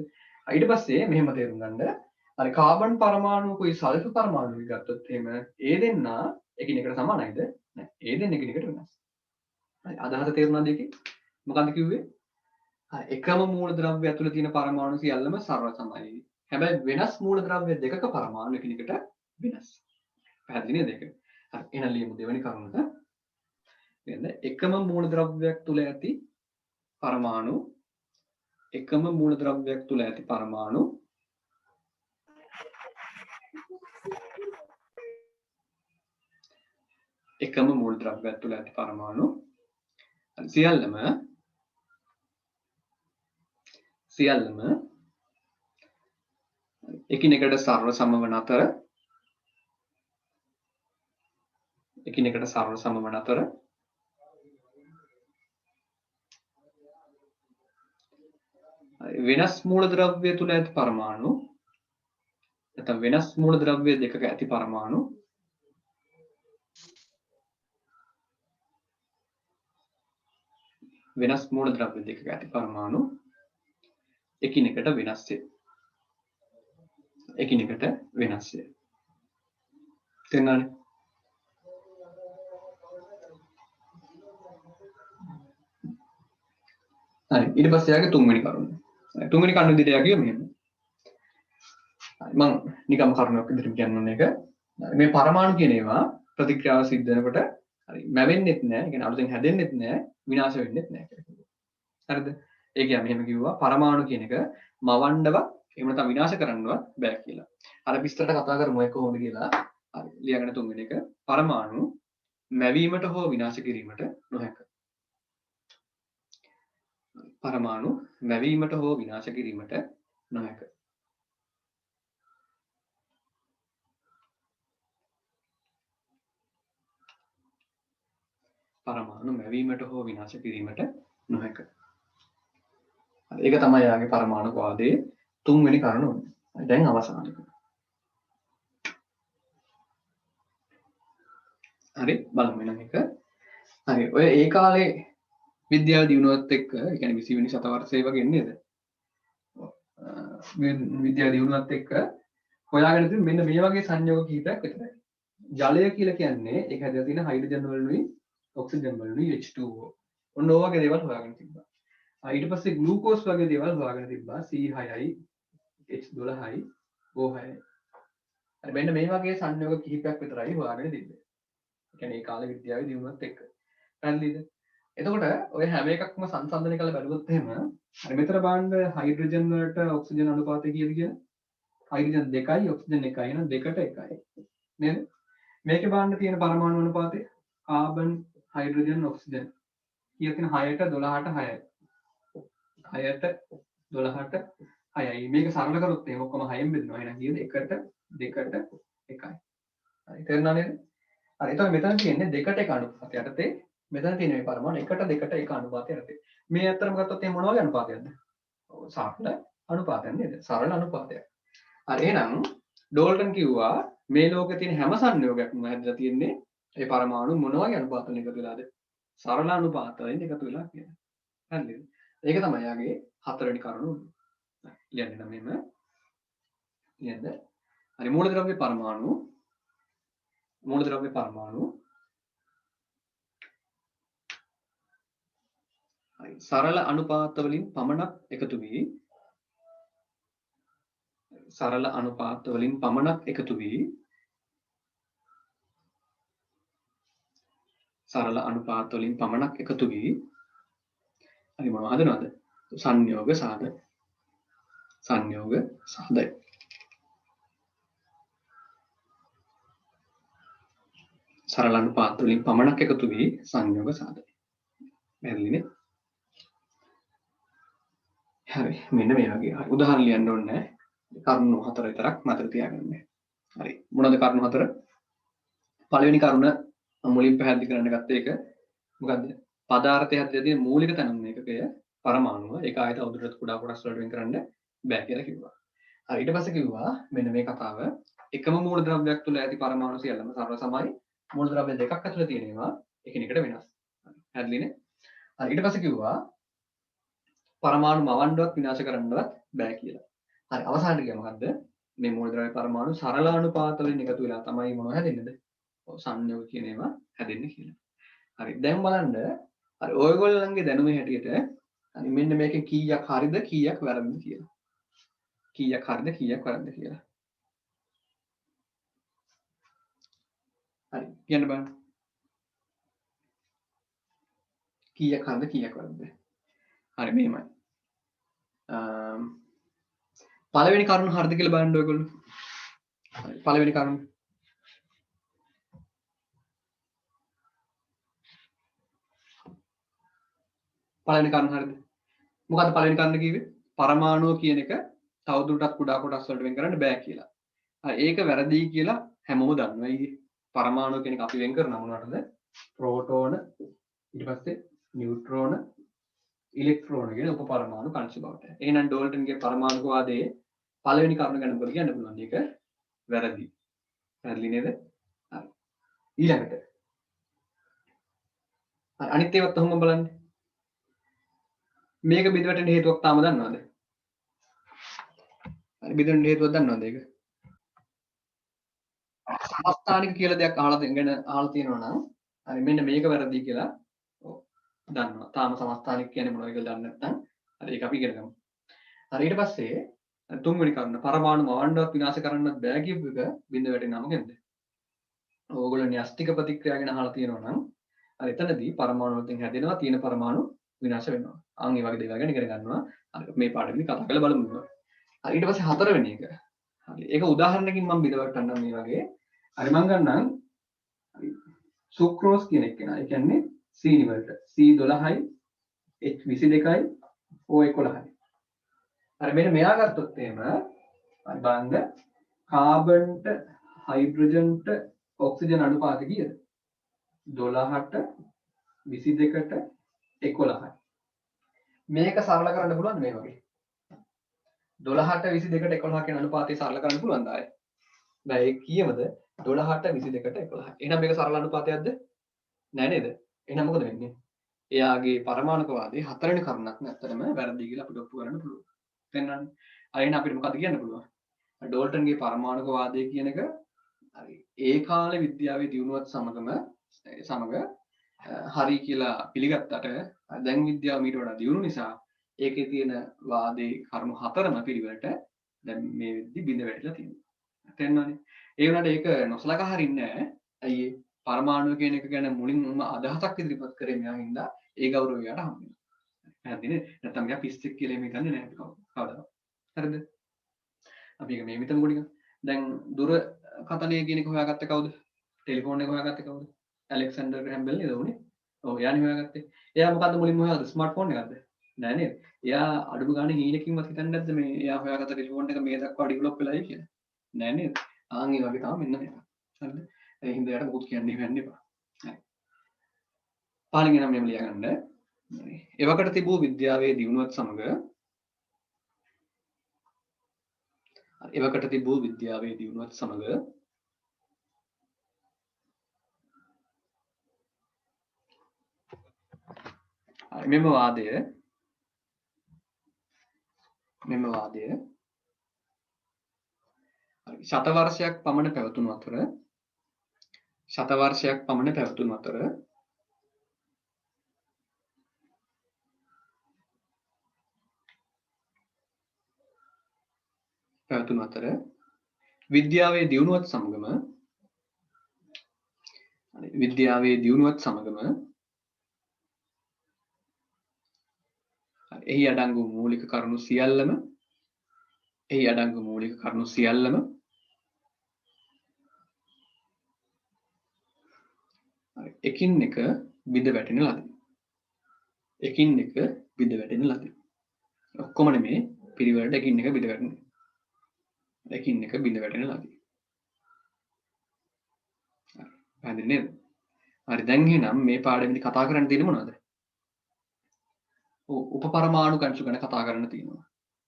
ඊට පස්සේ මෙහෙම තේරුම් ගන්න. හරි කාබන් පරමාණුකුයි සල්ෆර් පරමාණුකුයි ගත්තොත් එහෙම ඒ දෙන්නා එකිනෙකට සමානයිද? නැහැ. ඒ දෙන්න එකිනෙකට වෙනස්. හරි අදහස තේරුණාද ඒකේ? මොකක්ද කිව්වේ? එකම මූලද්‍රව්‍ය ඇතුළේ තියෙන පරමාණු සියල්ලම සර්ව සමයි. හැබැයි වෙනස් මූලද්‍රව්‍ය දෙකක පරමාණු එකිනෙකට වෙනස්. පැහැදිලි නේද ඒක? හරි. එහෙනම් ලියමු දෙවෙනි කරුණට. එහෙනම් එකම මූලද්‍රව්‍යයක් තුල ඇති පරමාණු එකම මූලද්‍රව්‍යයක් තුල ඇති පරමාණු එකම මූලද්‍රව්‍යයක් තුල ඇති පරමාණු සියල්ලම එකිනෙකට සර්ව සම වන අතර වෙනස් මූලද්‍රව්‍ය තුල ඇති පරමාණු නැත්නම් වෙනස් මූලද්‍රව්‍ය දෙකක ඇති පරමාණු එකිනෙකට වෙනස්ය. තේරුණානේ? හරි. ඊට පස්සේ යාගේ තුන්වෙනි කරුණ. තුන්වෙනි කරුණ විදිහට යාගේ මෙහෙම. මම නිකම් කරුණක් විදිහට කියන්න එක. මේ පරමාණු කියන ඒවා ප්‍රතික්‍රියාව සිද්ධ වෙනකොට හරි මැවෙන්නෙත් නෑ. ඒ කියන්නේ අලුතෙන් හැදෙන්නෙත් නෑ. විනාශ වෙන්නෙත් නෑ කියලා කිව්වා. හරිද? ඒ කියන්නේ මෙහෙම කිව්වා පරමාණු කියන එක මවන්නවත් එහෙම නැත්නම් විනාශ කරන්නවත් බෑ කියලා. අර විස්තරට කතා කරමු ඒක කොහොමද කියලා. හරි. ලියගෙන තුන්වෙනි එක. පරමාණු මැවීමට හෝ විනාශ කිරීමට නොහැක. පරමාණු මැවීමට හෝ විනාශ කිරීමට නොහැක. පරමාණු මැවීමට හෝ විනාශ කිරීමට නොහැක. ඒක තමයි යාගේ පරමාණු වාදයේ තුන්වෙනි කරුණ උනේ. දැන් අවසාන එක. හරි බලමු එහෙනම් එක. හරි ඔය ඒ කාලේ විද්‍යාව දියුණුවත් එක්ක ඒ කියන්නේ 20 වෙනි සතවර්ෂයේ වගේ නේද? විද්‍යාව දියුණුවත් එක්ක හොයාගෙන තියෙන මෙන්න මේ වගේ සංයෝග කිහිපයක් විතරයි. ජලය කියලා කියන්නේ ඒක හැදලා තියෙන හයිඩ්‍රජන් වලිනුයි ඔක්සිජන් වලිනුයි H2O. ඔන්න ඔය වගේ දේවල් හොයාගෙන තිබ්බා. ඊට පස්සේ ග්ලූකෝස් වගේ දේවල් හොයාගෙන තිබ්බා C6යි H12යි O6යි. හරි මෙන්න මේ වගේ සංයෝග කිහිපයක් විතරයි හොයාගෙන තිබ්බේ. ඒ කියන්නේ ඒ කාලේ විද්‍යාවේ දියුණුවත් එක්ක. පැහැදිලිද? එතකොට ඔය හැම එකක්ම සංසන්දනය කරලා බලුවොත් එහෙම හරි මෙතන බලන්න හයිඩ්‍රජන් වලට ඔක්සිජන් අනුපාතය කීයද කියලා? හයිඩ්‍රජන් 2යි ඔක්සිජන් 1යි එහෙනම් 2ට 1යි. නේද? මේකේ බලන්න තියෙන පරමාණු අනුපාතය කාබන් හයිඩ්‍රජන් ඔක්සිජන් කීයද තියෙන 6ට 12ට 6යි. 6ට 12ට 6යි. මේක සරල කරොත් එහෙනම් ඔක්කොම 6ෙන් බෙදෙනවා. එහෙනම් කීයද? 1ට 2ට 1යි. හරි තේරුණා නේද? හරි එතකොට මෙතන තියෙන්නේ 2ට 1 අනුපාතය යටතේ මෙතන තියෙන මේ පරමාණු 1ට 2ට 1 අනුපාතය යටතේ. මේ අතරම ගත්තොත් එහෙනම් මොන වගේ අනුපාතයක්ද? සරල අනුපාතයක් නේද? සරල අනුපාතයක්. හරි එහෙනම් ඩෝල්ටන් කිව්වා මේ ලෝකේ තියෙන හැම සංයෝගයක්ම හැදලා තියෙන්නේ ඒ පරමාණු මොන වගේ අනුපාත වලින් එකතු වෙලාද? සරල අනුපාත වලින් එකතු වෙලා කියලා. හරිද? ඒක තමයි යාගේ හතරවෙනි කරුණ උනේ. ලියන්න නම් මෙන්න. ලියන්න. හරි මූලද්‍රව්‍ය පරමාණු හරි සරල අනුපාත වලින් පමණක් එකතු වී හරි මොනවද හදනවද? සංයෝග සාධක. සරල අනුපාත වලින් පමණක් එකතු වී සංයෝග සාධක. පැහැදිලිනේ? හරි මෙන්න මේ වගේ. හරි උදාහරණ ලියන්න ඕනේ නැහැ. කරුණු හතර විතරක් මතක තියාගන්න. හරි මොනවද කරුණු හතර? පළවෙනි කරුණ මුලින් පැහැදිලි කරන්න ගත්ත එක මොකද්ද? පදාර්ථය හැදලා තියෙන මූලික තනම එකකය පරමාණුව ඒක ආයත උඩට කුඩා කොටස් වලට වෙන් කරන්න බෑ කියලා කිව්වා. හරි ඊට පස්සේ කිව්වා මෙන්න මේ කතාව එකම මූලද්‍රව්‍යයක් තුළ ඇති පරමාණු සියල්ලම සර්ව සමයි. මූලද්‍රව්‍ය දෙකක් ඇතුළේ තියෙනවා එකිනෙකට වෙනස්. පැහැදිලිනේ? හරි ඊට පස්සේ කිව්වා පරමාණු මවන්නවත් විනාශ කරන්නවත් බෑ කියලා. හරි අවසානට කිව්වා මොකද්ද? මේ මූලද්‍රව්‍ය පරමාණු සරල අනුපාත වලින් එකතු වෙලා තමයි මොනව හැදෙන්නේද? සංයෝග කියන ඒවා හැදෙන්නේ කියලා. හරි දැන් බලන්න හරි ඔයගොල්ලන්ගේ දැනුමේ හැටියට හරි මෙන්න මේකෙන් කීයක් හරිද කීයක් වැරදිද කියලා. කීයක් හරිද කීයක් වැරදිද කියලා. හරි කියන්න බලන්න. කීයක් හරිද කීයක් වැරදිද? හරි මෙහෙමයි. පළවෙනි කරුණ හරිද කියලා බලන්න ඔයගොල්ලෝ. හරි පළවෙනි කරුණ. පළවෙනි කරුණ හරිද? මොකද්ද පළවෙනි කරුණ කිව්වේ? පරමාණුව කියන එක තවදුරටත් කුඩා කොටස් වලට වෙන් කරන්න බෑ කියලා. හරි ඒක වැරදි කියලා හැමෝම දන්නවා. ඊයේ පරමාණුව කියන එක අපි වෙන් කරන මොනවටද? ප්‍රෝටෝන ඊට පස්සේ නියුට්‍රෝන ඉලෙක්ට්‍රෝන කියන උපපරමාණු කංශ බවට. එහෙනම් ඩෝල්ටන්ගේ පරමාණුවාදයේ පළවෙනි කරුණ ගැන මොකද කියන්න පුළුවන්? ඒක වැරදි. වැරදි නේද? හරි. ඊළඟට. හරි අනිත් ඒවාත් ඔහොම බලන්න. මේක බිඳ වැටෙන්න හේතුවක් තාම දන්නවද? හරි බිඳෙන්න හේතුවක් දන්නවද ඒක? සමස්ථානික කියලා දෙයක් අහලා තියෙනවා නම් හරි මෙන්න මේක වැරදි කියලා ඔව් දන්නවා. තාම සමස්ථානික කියන්නේ මොනවද කියලා දන්නේ නැත්නම් හරි ඒක අපි ඉගෙන ගමු. හරි ඊට පස්සේ තුන්වෙනි කරුණ පරමාණු මවන්නවත් විනාශ කරන්නවත් බෑ කියපු එක බිඳ වැටෙනා මොකෙන්ද? ඕගොල්ලෝ න්‍යෂ්ටික ප්‍රතික්‍රියා ගැන අහලා තියෙනවා නම් හරි එතනදී පරමාණු වලින් හැදෙනවා තියෙන පරමාණු විනාශ වෙනවා. අන් මේ වගේ දේවල් ගැන ඉගෙන ගන්නවා. හරි මේ පාඩමේදී කතා කරලා බලමු. හරි ඊට පස්සේ හතරවෙනි එක. හරි ඒක උදාහරණකින් මම බිඳ වැටන්නම් මේ වගේ. හරි මම ගන්නම් සුක්‍රෝස් කියන එක නා. ඒ කියන්නේ සීනි වලට C12යි H22යි O11යි. හරි මෙන්න මෙයා ගත්තොත් එහෙම හරි බලන්න කාබන්ට හයිඩ්‍රජන්ට ඔක්සිජන් අනුපාතය කීයද? 12ට 22ට 11යි. මේක සරල කරන්න පුළුවන් මේ වගේ. 12ට 22ට 11 කියන අනුපාතය සරල කරන්න පුළුවන්ද ආයේ? බෑ ඒ කීයමද? 12ට 22ට 11. එහෙනම් මේක සරල අනුපාතයක්ද? නෑ නේද? එහෙනම් මොකද වෙන්නේ? එයාගේ පරමාණුකවාදී හතරවෙනි කරුණක් නැත්තරම වැරදි කියලා අපිට ඔප්පු කරන්න පුළුවන්. තේරෙනවද? හරි එහෙනම් අපිට මොකද කියන්න පුළුවන්? ඩෝල්ටන්ගේ පරමාණුකවාදය කියන එක හරි ඒ කාලේ විද්‍යාවේ දියුණුවත් සමග හරි කියලා පිළිගත්තට දැන් විද්‍යාව මීට වඩා දියුණු නිසා ඒකේ තියෙන වාදේ කරුණු හතරම පිළිවෙලට දැන් මේ වෙද්දි බිඳ වැටිලා තියෙනවා. තේරෙනවනේ? ඒ වුණාට ඒක නොසලකා හරින්නේ නැහැ. ඇයි පරමාණු කියන එක ගැන මුලින්ම අදහසක් ඉදිරිපත් කරේ මෙයා හින්දා ඒ ගෞරවය යාට හම්බ වෙනවා. පැහැදිලිද? නැත්නම් මෙයා පිස්සෙක් කියලා එහෙම හිතන්නේ නැහැ කවදාවත්. හරිද? අපි ඒක මේ විතරම ගොඩින් දැන් දුර කතනය කියන එක හොයාගත්තේ කවුද? ටෙලිෆෝන් එක හොයාගත්තේ කවුද? ඇලෙක්සැන්ඩර් ග්‍රෑම් බෙල් නේද උනේ? ඔව් එයානේ හොයාගත්තේ. එයා මොකද්ද මුලින්ම හොයාගත්තේ? ස්මාර්ට්ෆෝන් එකක්ද? නෑ නේද? එයා අඩුම ගානේ හීනකින්වත් හිතන්නේ නැද්ද මේ එයා හොයාගත්ත ටෙලිෆෝන් එක මේ දක්වා ඩෙවලොප් වෙලායි කියලා? නෑ නේද? ආන් ඒ වගේ තමයි මෙන්න මේක. හරිද? ඒ හින්දා එයාට මොකුත් කියන්න වෙන්න එපා. හරි. පාලින් එනම් මෙහෙම ලියාගන්න. හරි. එවකට තිබූ විද්‍යාවේ දියුණුවත් සමග එවකට තිබූ විද්‍යාවේ දියුණුවත් සමග මෙම වාදය ශතවර්ෂයක් පමණ පැවතුණු අතර විද්‍යාවේ දියුණුවත් සමගම එහි අඩංගු මූලික කරුණු සියල්ලම එකින් එක බිඳ වැටෙන ලදී. ඔක්කොම නෙමේ පිළිවෙලට එකින් එක බිඳ වැටෙන ලදී. පැහැදිලි නේද? හරි දැන් එහෙනම් මේ පාඩමේදී කතා කරන්න තියෙන්නේ මොනවද? උපපරමාණු කංශ ගැන කතා කරන්න තියෙනවා.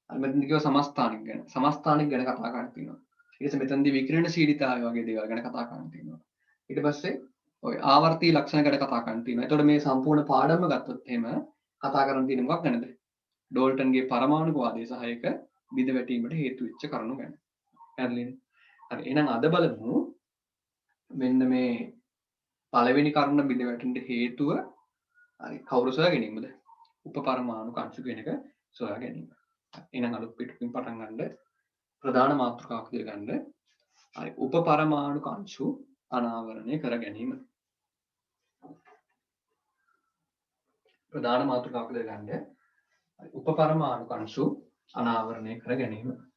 හරි මෙතනදී කියව සමස්ථානික ගැන කතා කරන්න තියෙනවා. ඊට පස්සේ මෙතනදී විකිරණශීලීතාවය වගේ දේවල් ගැන කතා කරන්න තියෙනවා. ඊට පස්සේ ඔය ආවර්තී ලක්ෂණ ගැන කතා කරන්න තියෙනවා. එතකොට මේ සම්පූර්ණ පාඩම ගත්තොත් එහෙම කතා කරන්න තියෙන මොකක් ගැනද? ඩෝල්ටන්ගේ පරමාණුවාදය සහ ඒක බිඳ වැටීමට හේතු වෙච්ච කරුණු ගැන. පැහැදිලිද? හරි එහෙනම් අද බලමු මෙන්න මේ පළවෙනි කරුණ බිඳ වැටෙන්න හේතුව හරි කවුරු සොයා ගැනීමද? උපපරමාණු අංශු කියන එක සොයා ගැනීම. එහෙනම් අලුත් පිටුකින් පටන් ගන්න ප්‍රධාන මාතෘකාවක් විදිහට ගන්න. හරි උපපරමාණු අංශු අනාවරණය කර ගැනීම. ප්‍රධාන මාතෘකාවක් විදිහට ගන්න. උපපරමාණු අංශු අනාවරණය කර ගැනීම.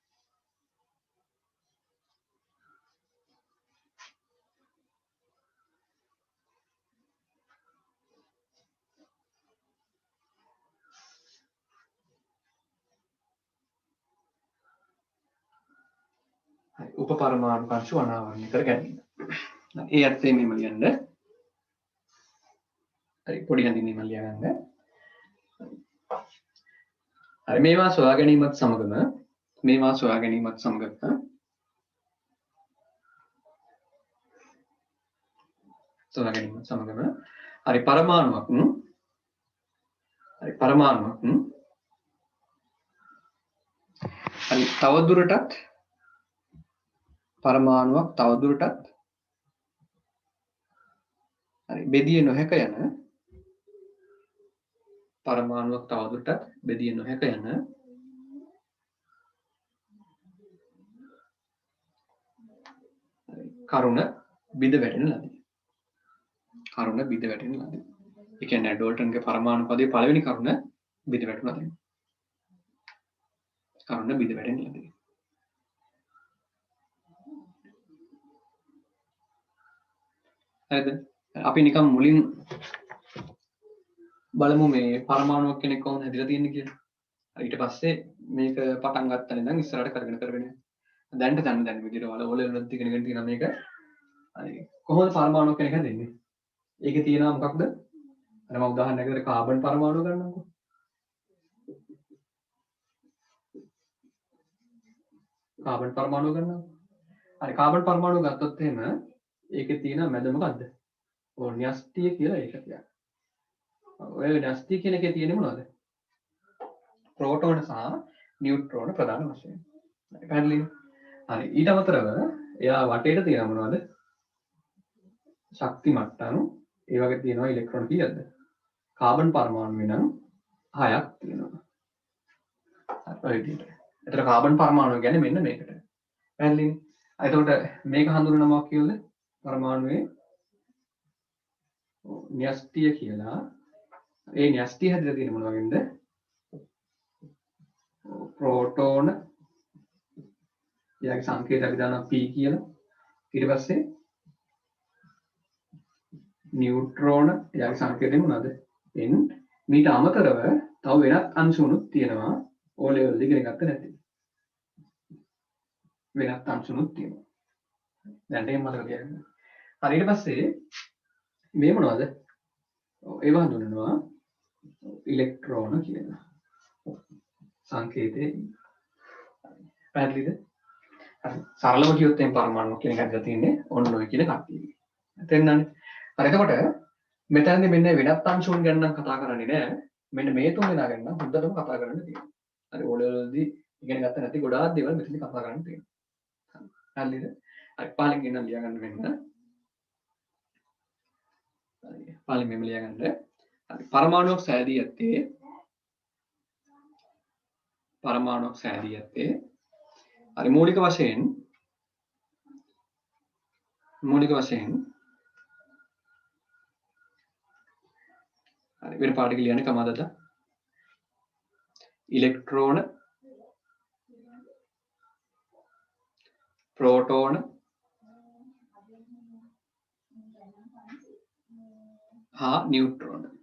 උපපරමාණු අංශු අනාවරණය කර ගැනීම. ඒ අර්ථයෙන් මෙහෙම ලියන්න. හරි පොඩි හඳින්වීමක් ලියගන්න. හරි මේවා සොයා ගැනීමත් සමගම හරි පරමාණුවක් හරි තවදුරටත් හරි බෙදිය නොහැක යන කරුණ බිඳ වැටෙන ලදී. ඒ කියන්නේ ඩෝල්ටන්ගේ පරමාණු පදයේ පළවෙනි කරුණ බිඳ වැටුණා දැන්. කරුණ බිඳ වැටෙන ලදී. හරිද? අපි නිකන් මුලින් බලමු මේ පරමාණුවක් කෙනෙක් කොහොමද හැදිලා තියෙන්නේ කියලා. ඊට පස්සේ මේක පටන් ගන්න ඉඳන් ඉස්සරහට කරගෙන යනවා. දැන් විදිහට වලවලත් ඉගෙනගෙන තියෙනවා මේක. හරි කොහොමද පරමාණුවක් කෙනෙක් හැදෙන්නේ? ඒකේ තියෙනවා මොකක්ද? අර මම උදාහරණයක් විදිහට කාබන් පරමාණුව ගන්නකො. හරි කාබන් පරමාණුව ගත්තොත් එහෙම ඒකේ තියෙන මැද මොකද්ද? න්‍යෂ්ටිය කියලා ඒක කියන්නේ. ඔය න්‍යෂ්ටිය කියන එකේ තියෙන්නේ මොනවද? ප්‍රෝටෝන සහ නියුට්‍රෝන ප්‍රධාන වශයෙන්. පැහැදිලිද? හරි ඊට අමතරව එයා වටේට තියෙන මොනවද? ශක්ති මට්ටම් ඒ වගේ තියෙනවා ඉලෙක්ට්‍රෝන කීයද? කාබන් පරමාණු වෙනම් 6ක් තියෙනවා. හරි ඔය විදිහට. ඒතර කාබන් පරමාණු කියන්නේ මෙන්න මේකට. පැහැදිලිද? එතකොට මේක හඳුන්වන නමක් කියලාද? පරමාණුවේ න්‍යෂ්ටිය කියලා. ඒ න්‍යෂ්ටිය හැදලා තියෙන මොන වගේද? ප්‍රෝටෝන යාගේ සංකේත අපි දානවා P කියලා. ඊට පස්සේ නියුට්‍රෝන යාගේ සංකේතය මොනවද? N. මීට අමතරව තව වෙනත් අංශුනුත් තියෙනවා. O level එකේ ඉගෙන ගත්ත නැති. වෙනත් අංශුනුත් තියෙනවා. දැන් ඒක මතක තියාගන්න. හරි ඊට පස්සේ මේ මොනවද? ඒව හඳුන්වනවා ඉලෙක්ට්‍රෝන කියලා. සංකේතේ පැහැදිලිද? හරි සරලව කියොත් එම් පරමාණු කියන එක හදලා තියෙන්නේ ඔන්න ඔය කියන කට්ටිය. තේරුණානේ? හරි එතකොට මෙතනදී මෙන්න වෙනත් අංශුන් ගැන නම් කතා කරන්නේ නැහැ. මෙන්න මේ තුන් දෙනා ගැන නම් හොඳටම කතා කරන්න තියෙනවා. හරි ඕලෙවලදී ඉගෙන ගත්ත නැති ගොඩාක් දේවල් මෙතනදී කතා කරන්න තියෙනවා. හරිද? හරි පාලින් ගෙනන් ලියා ගන්න මෙන්න. හරි පාලින් මෙන්න ලියා ගන්න. හරි පරමාණුවක් සෑදී ඇත්තේ හරි මූලික වශයෙන් හරි වෙන පාඩක ලියන්නේ කමාදද? ඉලෙක්ට්‍රෝන, ප්‍රෝටෝන හා නියුට්‍රෝන.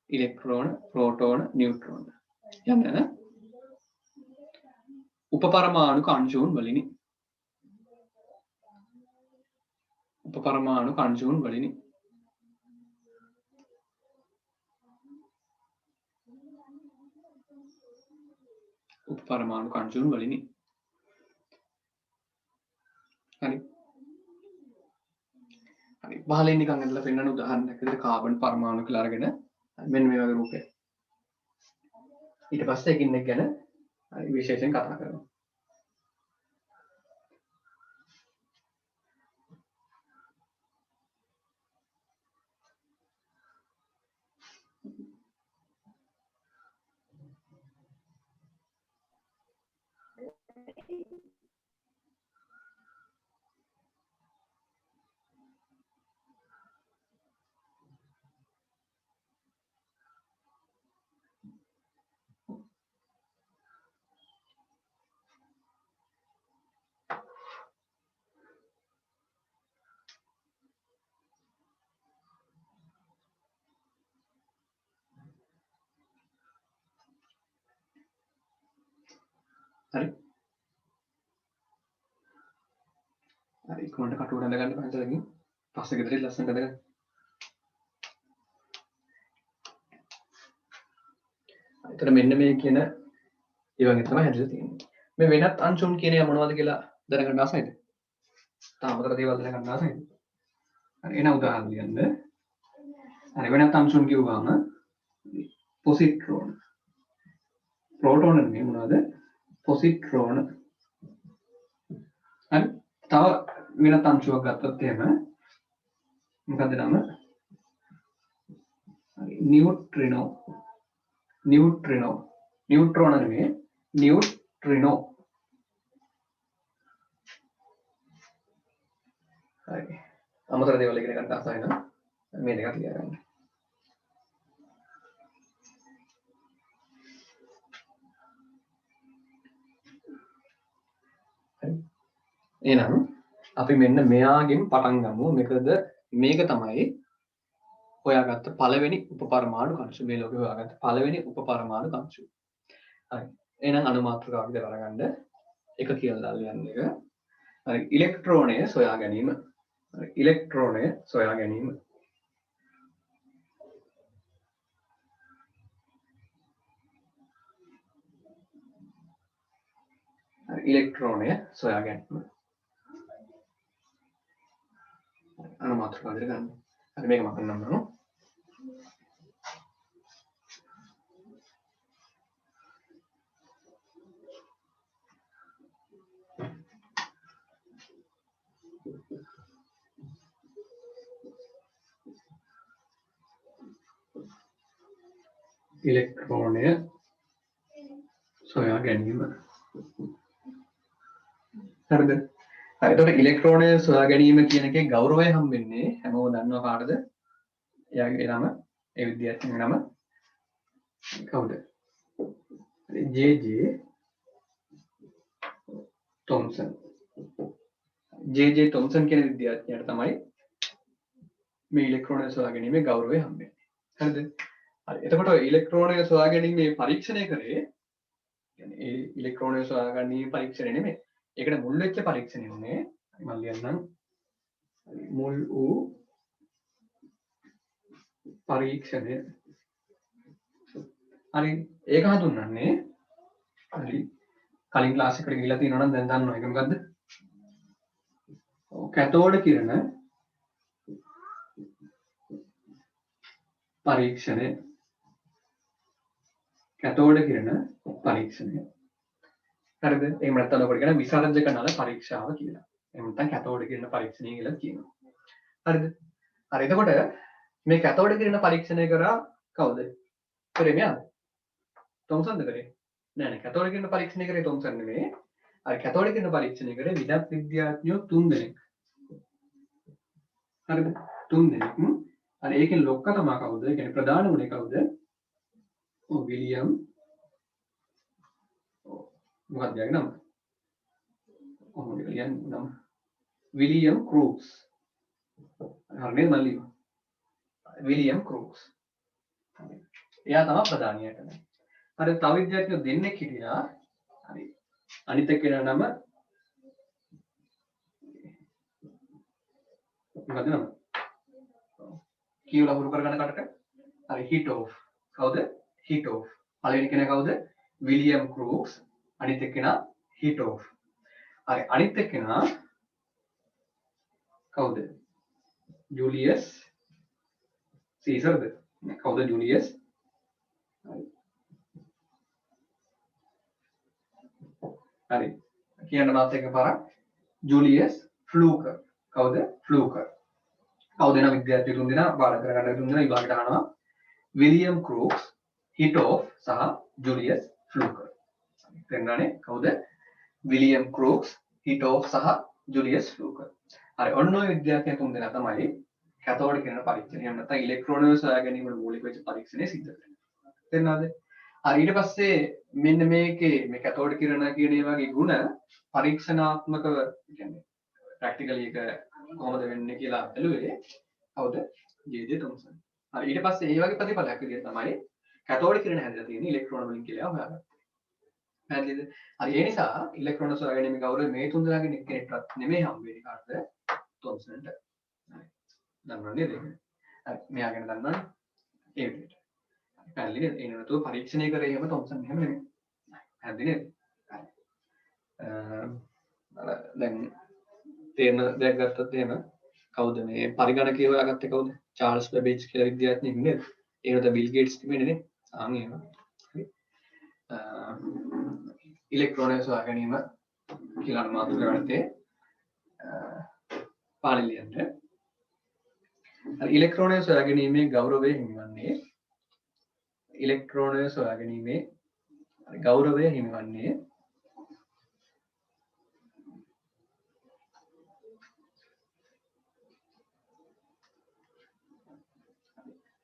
ඉලෙක්ට්‍රෝන, ප්‍රෝටෝන, නියුට්‍රෝන යන උපපරමාණු අංශුන් වලිනි. උපපරමාණු අංශුන් වලිනි. හරි. හරි. පහලින් නිකන් ඇදලා පෙන්නන උදාහරණයක් විදිහට කාබන් පරමාණු කියලා අරගෙන මෙන්න මේ වගේ රූපයක්. ඊට පස්සේ එකින් එක ගැන හරි විශේෂයෙන් කතා කරනවා. හරි හරි ඉක්මනට කටුවට ඇඳ ගන්න පහන්සලකින් පස්සේ ගෙදරින් ලස්සනට ඇඳ ගන්න. එතකොට මෙන්න මේ කියන ඒ වගේ තමයි හැදලා තියෙන්නේ. මේ වෙනත් අංශුන් කියන ඒවා මොනවද කියලා දැනගන්න ආසයිද? තාමතර දේවල් දැනගන්න ආසයිද? හරි එන උදාහරණ ලියන්න. හරි වෙනත් අංශුන් කිව්වම පොසිට්‍රෝන. ප්‍රෝටෝන නෙමෙයි මොනවද? පොසිට්‍රෝන. හරි තව වෙනත් අංශුවක් ගත්තොත් එහෙම මොකද නම? නියුට්‍රිනෝ. නියුට්‍රිනෝ. නියුට්‍රෝන නෙමෙයි නියුට්‍රිනෝ. හරි අමතර දේවල් ඉගෙන ගන්න ආසයි නම් මේ දෙක ලියා ගන්න. හරි එහෙනම් අපි මෙන්න මෙයාගෙන් පටන් ගමු. මේක තමයි හොයාගත්ත පළවෙනි උපපරමාණු කංශු. මේ ලෝකේ හොයාගත්ත පළවෙනි උපපරමාණු කංශු. හරි එහෙනම් අනුමාත්‍රකාව විතර අරගන්න එක කියලා දාලා යන්න එක. හරි ඉලෙක්ට්‍රෝනය සොයා ගැනීම. හරි ඉලෙක්ට්‍රෝනය සොයා ගැනීම. හරි ඉලෙක්ට්‍රෝනය සොයා ගැනීම. අනුමාත්‍රකාව විතර ගන්න. හරි මේක මම නම් කරනවා. ඉලෙක්ට්‍රෝනය සොයා ගැනීම. හරිද? එතකොට ඉලෙක්ට්‍රෝනය සොයා ගැනීම කියන එකේ ගෞරවය හම්බෙන්නේ හැමෝම දන්නවා කාටද? එයාගේ නම ඒ විද්‍යාඥයාගේ නම කවුද? ජේ.ජේ. තොම්සන්. ජේ.ජේ. තොම්සන් කියන විද්‍යාඥයාට තමයි මේ ඉලෙක්ට්‍රෝනය සොයා ගැනීමේ ගෞරවය හම්බෙන්නේ. හරිද? හරි. එතකොට ඉලෙක්ට්‍රෝනය සොයා ගැනීමේ පරීක්ෂණය කරේ කියන්නේ ඒ ඉලෙක්ට්‍රෝනය සොයා ගැනීම පරීක්ෂණය නෙමෙයි. ඒකට මුල් වෙච්ච පරීක්ෂණය උනේ මම ලියන්නම්. මුල් වූ පරීක්ෂණය. හරි ඒක හඳුන්වන්නේ හරි කලින් ක්ලාස් එකට ගිහිල්ලා තියෙනවා නම් දැන් දන්නවා ඒක මොකද්ද? කැතෝඩ කිරණ පරීක්ෂණය. කැතෝඩ කිරණ පරීක්ෂණය. හරිද? එහෙම නැත්නම් ඔකට කියන විසරජක නල පරීක්ෂාව කියලා. එහෙම නැත්නම් කැතෝඩ කිරණ පරීක්ෂණය කියලා කියනවා. හරිද? හරි එතකොට මේ කැතෝඩ කිරණ පරීක්ෂණය කරා කවුද? කරේ මෙයාද? තොම්සන්ද කරේ? නෑ නෑ කැතෝඩ කිරණ පරීක්ෂණය කරේ තොම්සන් නෙමෙයි. අර කැතෝඩ කිරණ පරීක්ෂණය කරේ විදත් විද්‍යාඥයෝ 3 දෙනෙක්. හරිද? 3 දෙනෙක්. අර ඒකෙන් ලොක්ක තමයි කවුද? ඒ කියන්නේ ප්‍රධාන උනේ කවුද? විලියම් මොකක්ද යාගේ නම? කොහොමද කියන්නේ නම? විලියම් ක්‍රූක්ස්. හරිනේ මම ලියුවා. විලියම් ක්‍රූක්ස්. එයා තමයි ප්‍රධානියට. හරි තව විද්‍යාඥයෝ දෙන්නෙක් හිටියා. හරි. අනිත් එක්කෙනා නම මොකක්ද නම? කියවලා හුරු කරගන්න කටට. හරි හිටෝෆ්. කවුද? හිටෝෆ්. පළවෙනි කෙනා කවුද? විලියම් ක්‍රූක්ස්. අනිත් එක්කෙනා හිටෝෆ්. හරි අනිත් එක්කෙනා කවුද? ජුලියස් සීසර්ද? කවුද ජුලියස්? හරි කියන්න මාත් එක පාරක් ජුලියස් ෆ්ලූකර්. කවුද? ෆ්ලූකර්. කවුද එන විද්‍යාර්ථී තුන් දෙනා බාර කරගන්න තුන් දෙනා විභාගයට අහනවා. විලියම් ක්‍රූක්ස්, හිටෝෆ් සහ ජුලියස් ෆ්ලූකර්. තේරුණානේ කවුද? විලියම් ක්‍රූක්ස්, හිටෝෆ් සහ ජුලියස් ෆ්ලූකර්. හරි ඔන්න ඔය විද්‍යාඥයන් තුන් දෙනා තමයි කැතෝඩ කිරණ පරීක්ෂණය එහෙම නැත්නම් ඉලෙක්ට්‍රෝන සොයා ගැනීමේ මූලික වෙච්ච පරීක්ෂණය සිද්ධ කරන්නේ. තේරුණාද? හරි ඊට පස්සේ මෙන්න මේකේ මේ කැතෝඩ කිරණ කියන ඒ වගේ ಗುಣ පරීක්ෂණාත්මකව කියන්නේ ප්‍රැක්ටිකලි එක කොහොමද වෙන්නේ කියලා බැලුවේ කවුද? ජේ.ජේ. තොම්සන්. හරි ඊට පස්සේ ඒ වගේ ප්‍රතිඵලයක් විදිහට තමයි කැතෝඩ කිරණ හැදලා තියෙන ඉලෙක්ට්‍රෝන වලින් කියලා හොයාගත්තා. පැහැදිලිද? හරි ඒ නිසා ඉලෙක්ට්‍රෝන සොයාගැනීමේ ගෞරවය මේ තුන් දෙනාගෙන් එක්කෙනෙක්වත් නෙමෙයි හම්බ වෙන්නේ කාටද? තොම්සන්ට. හරි. දන්නවද නේද? හරි. මෙයා ගැන දන්නවනේ. ඒ විදිහට. පැහැදිලි නේද? ඒ නේතුව පරීක්ෂණය කරේ එහෙම තොම්සන් එහෙම නෙමෙයි. පැහැදිලි නේද? හරි. දැන් තේරෙන දෙයක් ගත්තොත් එහෙම කවුද මේ පරිගණකය හොයාගත්තේ කවුද? චාල්ස් බැබේජ් කියලා විද්‍යාඥයෙක් නේද? ඒකට බිල් ගේට්ස් තිබෙන්නේ නේ. ආන් එහෙම. හරි. ඉලෙක්ට්‍රෝනය සොයා ගැනීම කියලා මාතෘකාව යටතේ පාළි ලියන්න. ඉලෙක්ට්‍රෝනය සොයා ගැනීමේ ගෞරවය හිමිවන්නේ ඉලෙක්ට්‍රෝනය සොයා ගැනීමේ ගෞරවය හිමිවන්නේ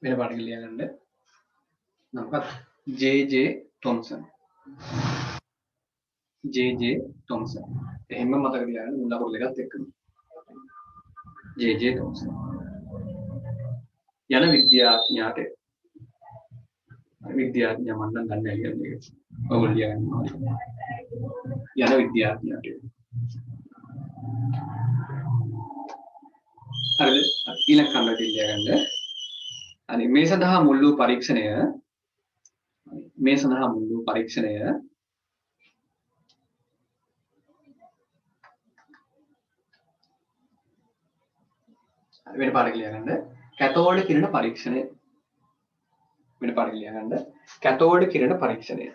වෙන පාඩක ලියගන්න නම්පත් ජේ තොම්සන් ජේ තොම්සන් එහෙම මතක තියාගන්න මුල් අකුරු දෙකත් එක්කම ජේ තොම්සන් යන විද්‍යාඥයාට විද්‍යාඥයා මම නම් දන්නේ නැහැ කියන්නේ ඔයගොල්ලෝ ලියගන්න යන විද්‍යාඥයාට හරිද ඊළඟ කන්නට ලියගන්න අනේ මේ සඳහා මුල් වූ පරීක්ෂණය වෙන පාඩක ලියගන්න කැතෝඩ කිරණ පරීක්ෂණය වෙන පාඩක ලියගන්න කැතෝඩ කිරණ පරීක්ෂණය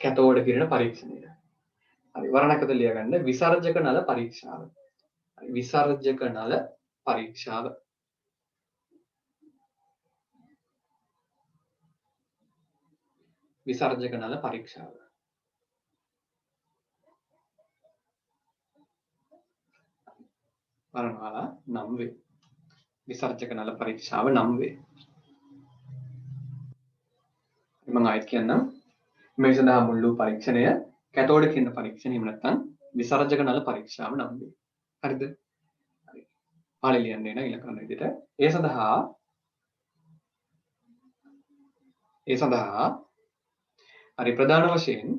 කැතෝඩ කිරණ පරීක්ෂණය හරි වරණකත ලියගන්න විසර්ජක නල පරීක්ෂාව හරි විසර්ජක නල පරීක්ෂාව විසර්ජක නල පරීක්ෂාව වරණමාලා 9 වේ විසර්ජක නල පරීක්ෂාව 9 වේ මම ආයෙත් කියන්නම් මේ සඳහා මුල් වූ පරීක්ෂණය කැතෝඩ කිරණ පරීක්ෂණය එහෙම නැත්නම් විසර්ජක නල පරීක්ෂාව 9 වේ හරිද හරි පාළි ලියන්න එන ඉලක්කන විදිහට ඒ සඳහා හරි ප්‍රධාන වශයෙන්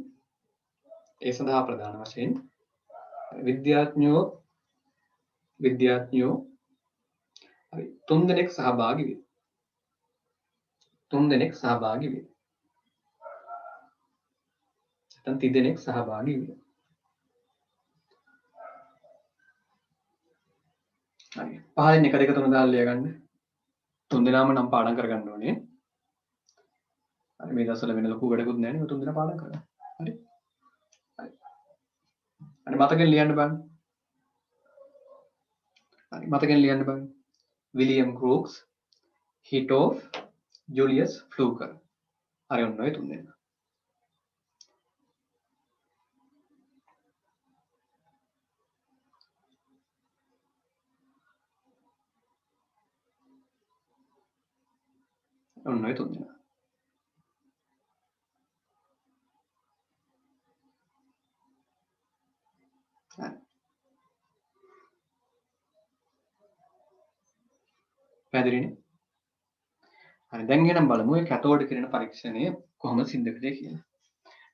විද්‍යාඥයෝ හරි තුන් දෙනෙක් සහභාගී වේ නැත්නම් 30 දෙනෙක් සහභාගී වේ හරි පහලින් 1 2 3 දාලා ලියගන්න තුන් දෙනාම නම් පාඩම් කරගන්න ඕනේ හරි මේ දවස්වල වෙන ලොකු වැඩකුත් නැහැ නේ තුන් දෙනා පාඩම් කරගන්න හරි හරි මතකෙන් ලියන්න බලන්න විලියම් ක්‍රූක්ස් හිටෝෆ් ජුලියස් ෆ්ලූකර් හරි ඔන්න ඔය තුන් දෙනා පැහැදිලිනේ හරි දැන් එහෙනම් බලමු මේ කැතෝඩ කිරණ පරීක්ෂණය කොහොමද සිද්ධ කරන්නේ කියලා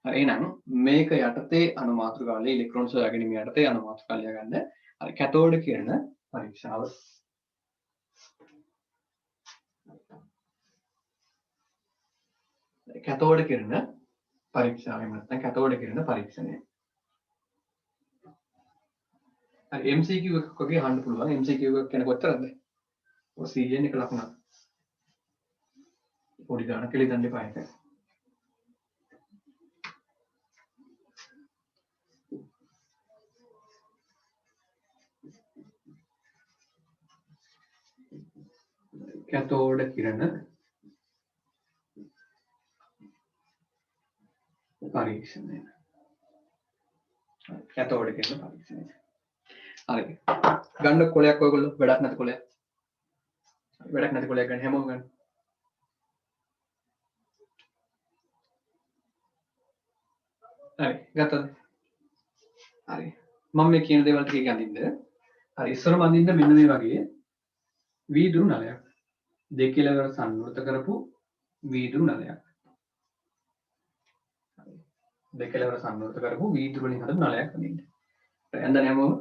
හරි එහෙනම් මේක යටතේ අනුමාතෘකාවල ඉලෙක්ට්‍රෝන සොයා ගැනීම යටතේ අනුමාතෘකාව ලියගන්න හරි කැතෝඩ කිරණ පරීක්ෂාව කැතෝඩ කිරණ පරීක්ෂාව එහෙම නැත්නම් කැතෝඩ කිරණ පරීක්ෂණය හරි MCQ එකක් වගේ අහන්න පුළුවන් MCQ එකක් කියන කොච්චරද ඔය CN එක ලකුණක් පොඩි ගානක් කියලා හිතන්න එපා ඒක කැතෝඩ කිරණ පරීක්ෂණය කැතෝඩ කිරණ පරීක්ෂණය හරි ගන්න කොලයක් ඔයගොල්ලෝ වැඩක් නැති කොලයක් ගන්න හැමෝම ගන්න හරි ගත්තද හරි මම මේ කියන දේවල් ටික අඳින්න හරි ඉස්සරම අඳින්න මෙන්න මේ වගේ වීදුරු නලයක් දෙකලවර සංවෘත කරපු වීදුරු නලයක්. දෙකලවර සංවෘත කරපු වීදුරු වලින් හදපු නලයක් වදින්න. එඳ නැමෝ.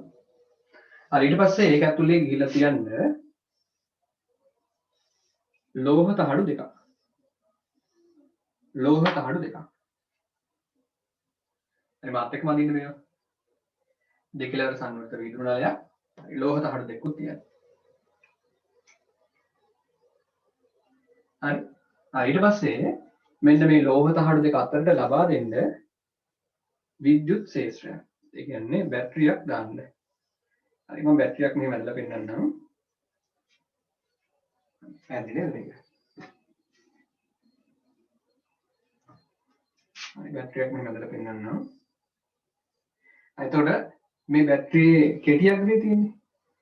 හරි ඊට පස්සේ ඒක ඇතුලේ ගිහිල්ලා තියන්න ලෝහ තහඩු දෙකක්. ලෝහ තහඩු දෙකක්. හරි මාත් එක්කම අදින්න මේවා. දෙකලවර සංවෘත වීදුරු නලයක් ලෝහ තහඩු දෙකකුත් තියන්න. හරි. ඊට පස්සේ මෙන්න මේ ලෝහ තහඩු දෙක අතරට ලබා දෙන්න විද්‍යුත් ක්ෂේත්‍රය. ඒ කියන්නේ බැටරියක් දාන්න. හරි මම බැටරියක් මෙහෙම ඇදලා පෙන්නන්නම්. ඇදිනේ මේක. හරි බැටරියක් මෙහෙම ඇදලා පෙන්නන්නම්. එතකොට මේ බැටරියේ කෙටි අග්‍රය තියෙන්නේ.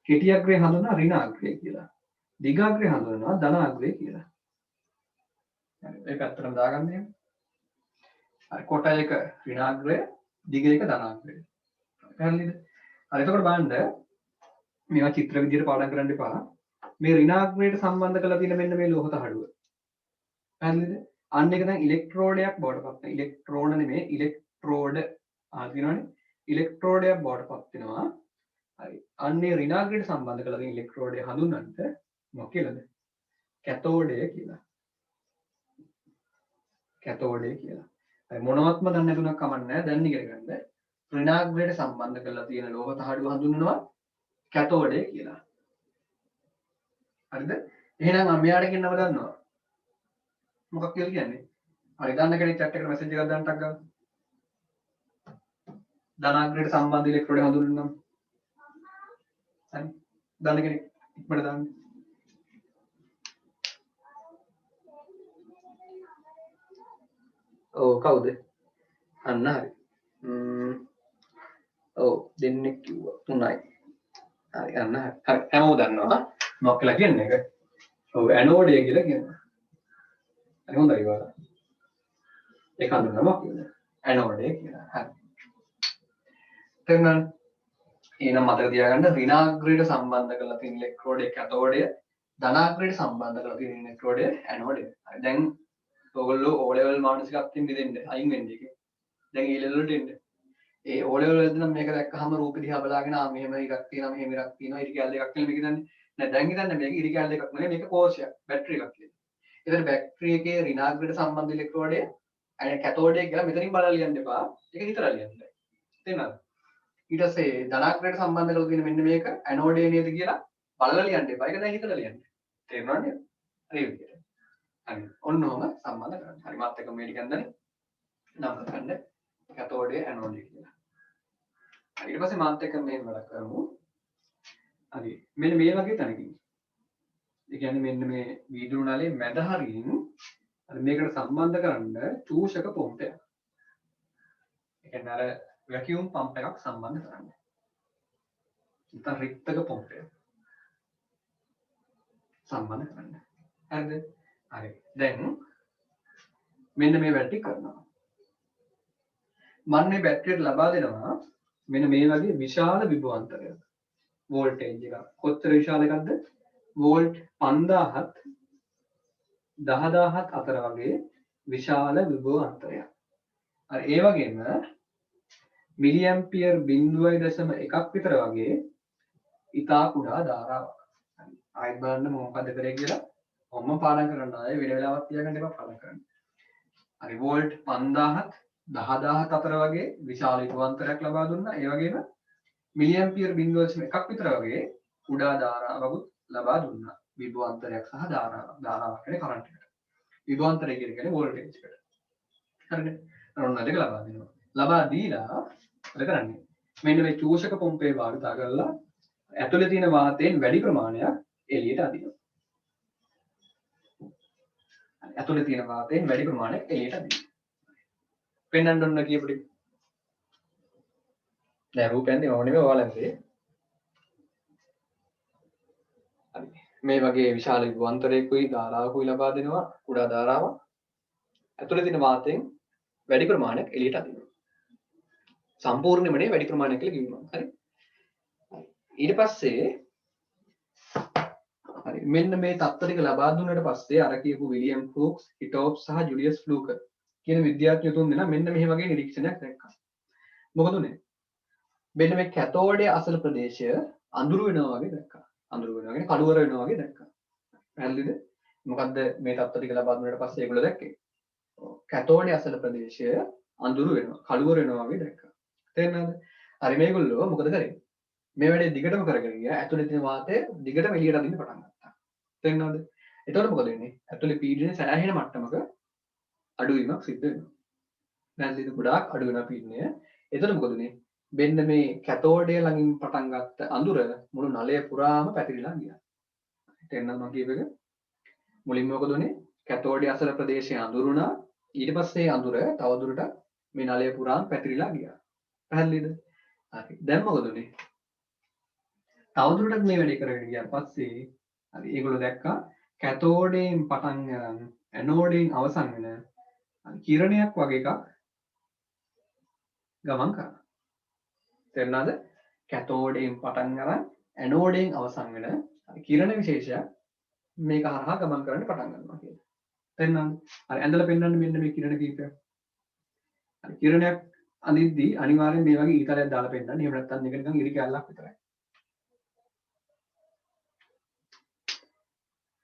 කෙටි අග්‍රය හඳුන්වනවා ඍණාග්‍රය කියලා. දිග අග්‍රය හඳුන්වනවා ධනාග්‍රය කියලා. හරි ඒක අත්‍තරම දාගන්න එහෙම. හරි කොට එක ඍණාග්‍රය, දිග එක ධනාග්‍රය. පැහැදිලිද? හරි එතකොට බලන්න මේවා චිත්‍ර විදියට පාඩම් කරන්න එපා. මේ ඍණාග්‍රයට සම්බන්ධ කරලා තියෙන මෙන්න මේ ලෝහ තහඩුව. පැහැදිලිද? අන්න එක දැන් ඉලෙක්ට්‍රෝඩයක් බවට පත් වෙනවා. ඉලෙක්ට්‍රෝන නෙමෙයි ඉලෙක්ට්‍රෝඩ කියනවනේ. ඉලෙක්ට්‍රෝඩයක් බවට පත් වෙනවා. හරි. අන්නේ ඍණාග්‍රයට සම්බන්ධ කරලා තියෙන ඉලෙක්ට්‍රෝඩය හඳුන්වන්නට මොකක් කියලාද? කැතෝඩය කියලා. කැතෝඩය කියලා. හරි මොනවත්ම දන්නේ නැතුණක් කමක් නැහැ. දැන් ඉගෙන ගන්න. ඍණාග්‍රයට සම්බන්ධ කරලා තියෙන ලෝහ තහඩුව හඳුන්වනවා කැතෝඩය කියලා. හරිද? එහෙනම් මෙයාට කියන්නව දන්නවා. මොකක් කියලා කියන්නේ? හරි දන්න කෙනෙක් chat එකට message එකක් දාන්න ටක් ගාලා. ධනාග්‍රයට සම්බන්ධ ඉලෙක්ට්‍රෝඩය හඳුන්වනවා. හරි. දන්න කෙනෙක් ඉක්මනට දාන්න. ඔව් කවුද? අන්න හරි. ඔව් දෙන්නෙක් කිව්වා 3යි. හරි අන්න හරි. හරි හැමෝම දන්නවා මොකක් කියලා කියන්නේ ඒක. ඔව් ඇනෝඩය කියලා කියනවා. හරි හොඳයි වාලා. ඒක හඳුනනවා මොකක්ද? ඇනෝඩය කියලා. හරි. එහෙනම් මතක තියාගන්න ඍණාග්‍රයට සම්බන්ධ කරලා තියෙන ඉලෙක්ට්‍රෝඩය කැතෝඩය, ධනාග්‍රයට සම්බන්ධ කරලා තියෙන ඉලෙක්ට්‍රෝඩය ඇනෝඩය. හරි දැන් ඔයගොල්ලෝ O level මානසිකත්වයෙන් මිදෙන්න අයින් වෙන්න එකේ. දැන් E level වලට එන්න. ඒ O level වලදී නම් මේක දැක්කහම රූප දිහා බලාගෙන මෙහෙම එකක් තියෙනවා මෙහෙම එකක් තියෙනවා ඉරි කැල දෙකක් කියලා මේක දන්නේ. නෑ දැන් හිතන්න මේක ඉරි කැල දෙකක් නෙවෙයි මේක කෝෂයක් බැටරි එකක් කියලා. ඒතර බැටරි එකේ ඍණාග්‍රයට සම්බන්ධ ඉලෙක්ට්‍රෝඩය අය කැතෝඩය කියලා මෙතනින් බලලා ලියන්න එපා. ඒක හිතලා ලියන්න. තේරුණාද? ඊට පස්සේ ධනාග්‍රයට සම්බන්ධ කරලා තියෙන මෙන්න මේක ඇනෝඩය නේද කියලා බලලා ලියන්න එපා. ඒක දැන් හිතලා ලියන්න. තේරුණා නේද? හරි විදියට. හරි. ඔන්න ඔහම සම්බන්ධ කරගන්න. හරි මාත් එක මේ ටික ගන්නනේ. නම් කරන්න. කැතෝඩය ඇනෝඩය කියලා. හරි ඊට පස්සේ මාත් එක මෙහෙම වැඩ කරමු. හරි. මෙන්න මේ වගේ තැනකින්. ඒ කියන්නේ මෙන්න මේ වීදුරු නලේ මැද හරියින් හරි මේකට සම්බන්ධ කරන්න චූෂක පොම්පයක්. ඒ කියන්නේ අර වැකියුම් පම්ප් එකක් සම්බන්ධ කරන්න. නැත්නම් රික්තක පොම්පය සම්බන්ධ කරන්න. හරිද? හරි. දැන් මෙන්න මේ වැඩ ටික කරනවා. මම මේ බැටරියට ලබා දෙනවා මෙන්න මේ වගේ විශාල විභවාන්තරයක්. වෝල්ටේජ් එක. කොච්චර විශාල එකක්ද? වෝල්ට් 5000ත් 10000ත් අතර වගේ විශාල විභවාන්තරයක්. හරි ඒ වගේම මිලි ඇම්පියර් 0.1ක් විතර වගේ ඉතා කුඩා ධාරාවක්. හරි ආයෙත් බලන්න මොකක්ද කරේ කියලා ඔම්ම පාඩම් කරන්න ආයේ වෙන වෙලාවක් තියාගන්න එපා පාඩම් කරන්න. හරි වෝල්ට් 5000ත් 10000ත් අතර වගේ විශාල විභවාන්තරයක් ලබා දුන්නා. ඒ වගේම මිලි ඇම්පියර් 0.1ක් විතර වගේ කුඩා ධාරාවකුත් ලබා දුන්නා. විභවාන්තරයක් සහ ධාරාවක් කියන්නේ කරන්ට් එකට. විභවාන්තරය කියන්නේ වෝල්ටේජ් එකට. හරිද? ඔන්න දෙක ලබා දෙනවා. ලබා දීලා මොකද කරන්නේ? මෙන්න මේ චූෂක පොම්පේ භාවිතා කරලා ඇතුලේ තියෙන වාතයෙන් වැඩි ප්‍රමාණයක් එළියට අදිනවා. ඇතුලේ තියෙන වාතයෙන් වැඩි ප්‍රමාණයක් එළියට අදිනවා. පෙන්වන්න ඔන්න කියපු ටික. දැන් රූපෙන්දී ඕනෙම ඔයාලගේ. හරි. මේ වගේ විශාල විභවාන්තරයකුයි ධාරාවකුයි ලබා දෙනවා කුඩා ධාරාවක්. ඇතුලේ තියෙන වාතයෙන් වැඩි ප්‍රමාණයක් එළියට අදිනවා. සම්පූර්ණයෙන්ම නේ වැඩි ප්‍රමාණයක් කියලා කිව්වා. හරි. ඊට පස්සේ හරි මෙන්න මේ තත්ත්ව ටික ලබා දුන්නාට පස්සේ අර කියපු විලියම් ෆ්ලූක්ස්, හිටෝප් සහ ජුලියස් ෆ්ලූකර් කියන විද්‍යාඥයෝ තුන් දෙනා මෙන්න මෙහි වගේ නිරීක්ෂණයක් දැක්කා. මොකද උනේ? මෙන්න මේ කැතෝඩයේ අසල ප්‍රදේශය අඳුරු වෙනවා වගේ දැක්කා. අඳුරු වෙනවා කියන්නේ කළුවර වෙනවා වගේ දැක්කා. පැහැදිලිද? මොකද්ද මේ තත්ත්ව ටික ලබා දුන්නාට පස්සේ ඒගොල්ලෝ දැක්කේ? කැතෝඩයේ අසල ප්‍රදේශය අඳුරු වෙනවා, කළුවර වෙනවා වගේ දැක්කා. තේරෙනවද? හරි මේගොල්ලෝ මොකද කරේ? මේ වැඩේ දිගටම කරගෙන ගියා. ඇතුලේ තියෙන වාතය දිගටම එළියට අදින්න පටන් ගත්තා. තේරෙනවද? එතකොට මොකද වෙන්නේ? ඇතුලේ පීඩනය සෑහෙන මට්ටමක අඩුවීමක් සිද්ධ වෙනවා. පැහැදිලිද? ගොඩාක් අඩු වෙනවා පීඩනය. එතකොට මොකද වෙන්නේ? මෙන්න මේ කැතෝඩය ළඟින් පටන් ගත්ත අඳුර මුළු නලය පුරාම පැතිරිලා ගියා. තේරෙනවද මම කියපු එක? මුලින්ම මොකද වුනේ? කැතෝඩයේ අසල ප්‍රදේශයේ අඳුරුණා. ඊට පස්සේ අඳුර තවදුරටත් මේ නලය පුරාම පැතිරිලා ගියා. පැහැදිලිද? හරි. දැන් මොකද වුනේ? තවදුරටත් මේ වැඩේ කරගෙන ගියාට පස්සේ හරි ඒගොල්ලෝ දැක්කා කැතෝඩයෙන් පටන් ගන්න ඇනෝඩයෙන් අවසන් වෙන කිරණයක් වගේ එකක් ගමන් කරනවා. තේරුණාද? කැතෝඩයෙන් පටන් ගන්න ඇනෝඩයෙන් අවසන් වෙන කිරණ විශේෂයක් මේක හරහා ගමන් කරන්න පටන් ගන්නවා කියලා. තේරුණාද? හරි ඇඳලා පෙන්නන්න මෙන්න මේ කිරණ කීපයක්. හරි කිරණයක් අඳිද්දී අනිවාර්යෙන් මේ වගේ ඊතලයක් දාලා පෙන්නන්න. එහෙම නැත්නම් මේක නිකන් ඉරි කැල්ලක් විතරයි.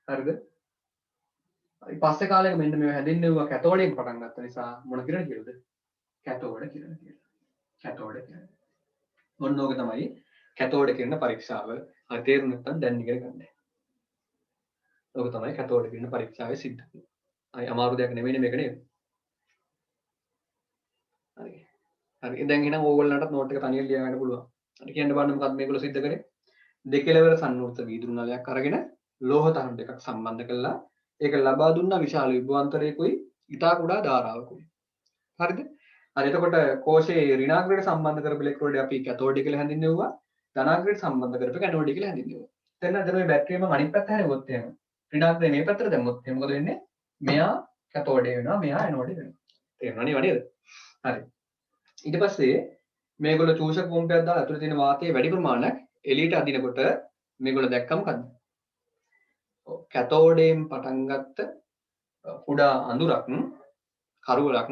හරිද? හරි පස්සේ කාලෙක මෙන්න මේව හැදෙන්නෙවුවා කැතෝඩයෙන් පටන් ගත්ත නිසා මොන කිරණ කියලාද? කැතෝඩ කිරණ කියලා. කැතෝඩ කිරණ. ඔන්න ඕක තමයි කැතෝඩ කිරණ පරීක්ෂාව. හරි තේරුම් නැත්නම් දැන් ඉගෙන ගන්න. ඕක තමයි කැතෝඩ කිරණ පරීක්ෂාවේ සිද්ධ වෙන්නේ. හරි අමාරු දෙයක් නෙමෙයි මේක නේද? හරි. හරි දැන් එහෙනම් ඕගොල්ලන්ටත් නෝට් එක තනියෙන් ලියා ගන්න පුළුවන්. හරි කියන්න බලන්න මොකක්ද මේගොල්ලෝ සිද්ධ කරේ? දෙකලවර සංවෘත වීදුරු නලයක් අරගෙන ලෝහ තහඩු දෙකක් සම්බන්ධ කළා. ඒක ලබා දුන්නා විශාල විභවාන්තරයකුයි ඉතා කුඩා ධාරාවකුයි. හරිද? හරි එතකොට කෝෂයේ ඍණාග්‍රයට සම්බන්ධ කරපු ඉලෙක්ට්‍රෝඩය අපි කැතෝඩ් කියලා හැඳින්වුවා. ධනාග්‍රයට සම්බන්ධ කරපු කැනෝඩ් කියලා හැඳින්වුවා. දැන් අද මේ බැටරිය මම අනිත් පැත්ත හැරෙවොත් එහෙම ඍණාග්‍රය මේ පැත්තට දැම්මොත් එහෙනම් මොකද වෙන්නේ? මෙයා කැතෝඩේ වෙනවා, මෙයා ඇනෝඩේ වෙනවා. තේරුණා නේද? හරි. ඊට පස්සේ මේගොල්ලෝ චූෂක පොම්පයක් දාලා ඇතුලේ තියෙන වාතයේ වැඩි ප්‍රමාණයක් එළියට අදිනකොට මේගොල්ලෝ දැක්කම මොකද්ද? කැතෝඩයෙන් පටන් ගත්ත කුඩා අඳුරක් කරුවලක්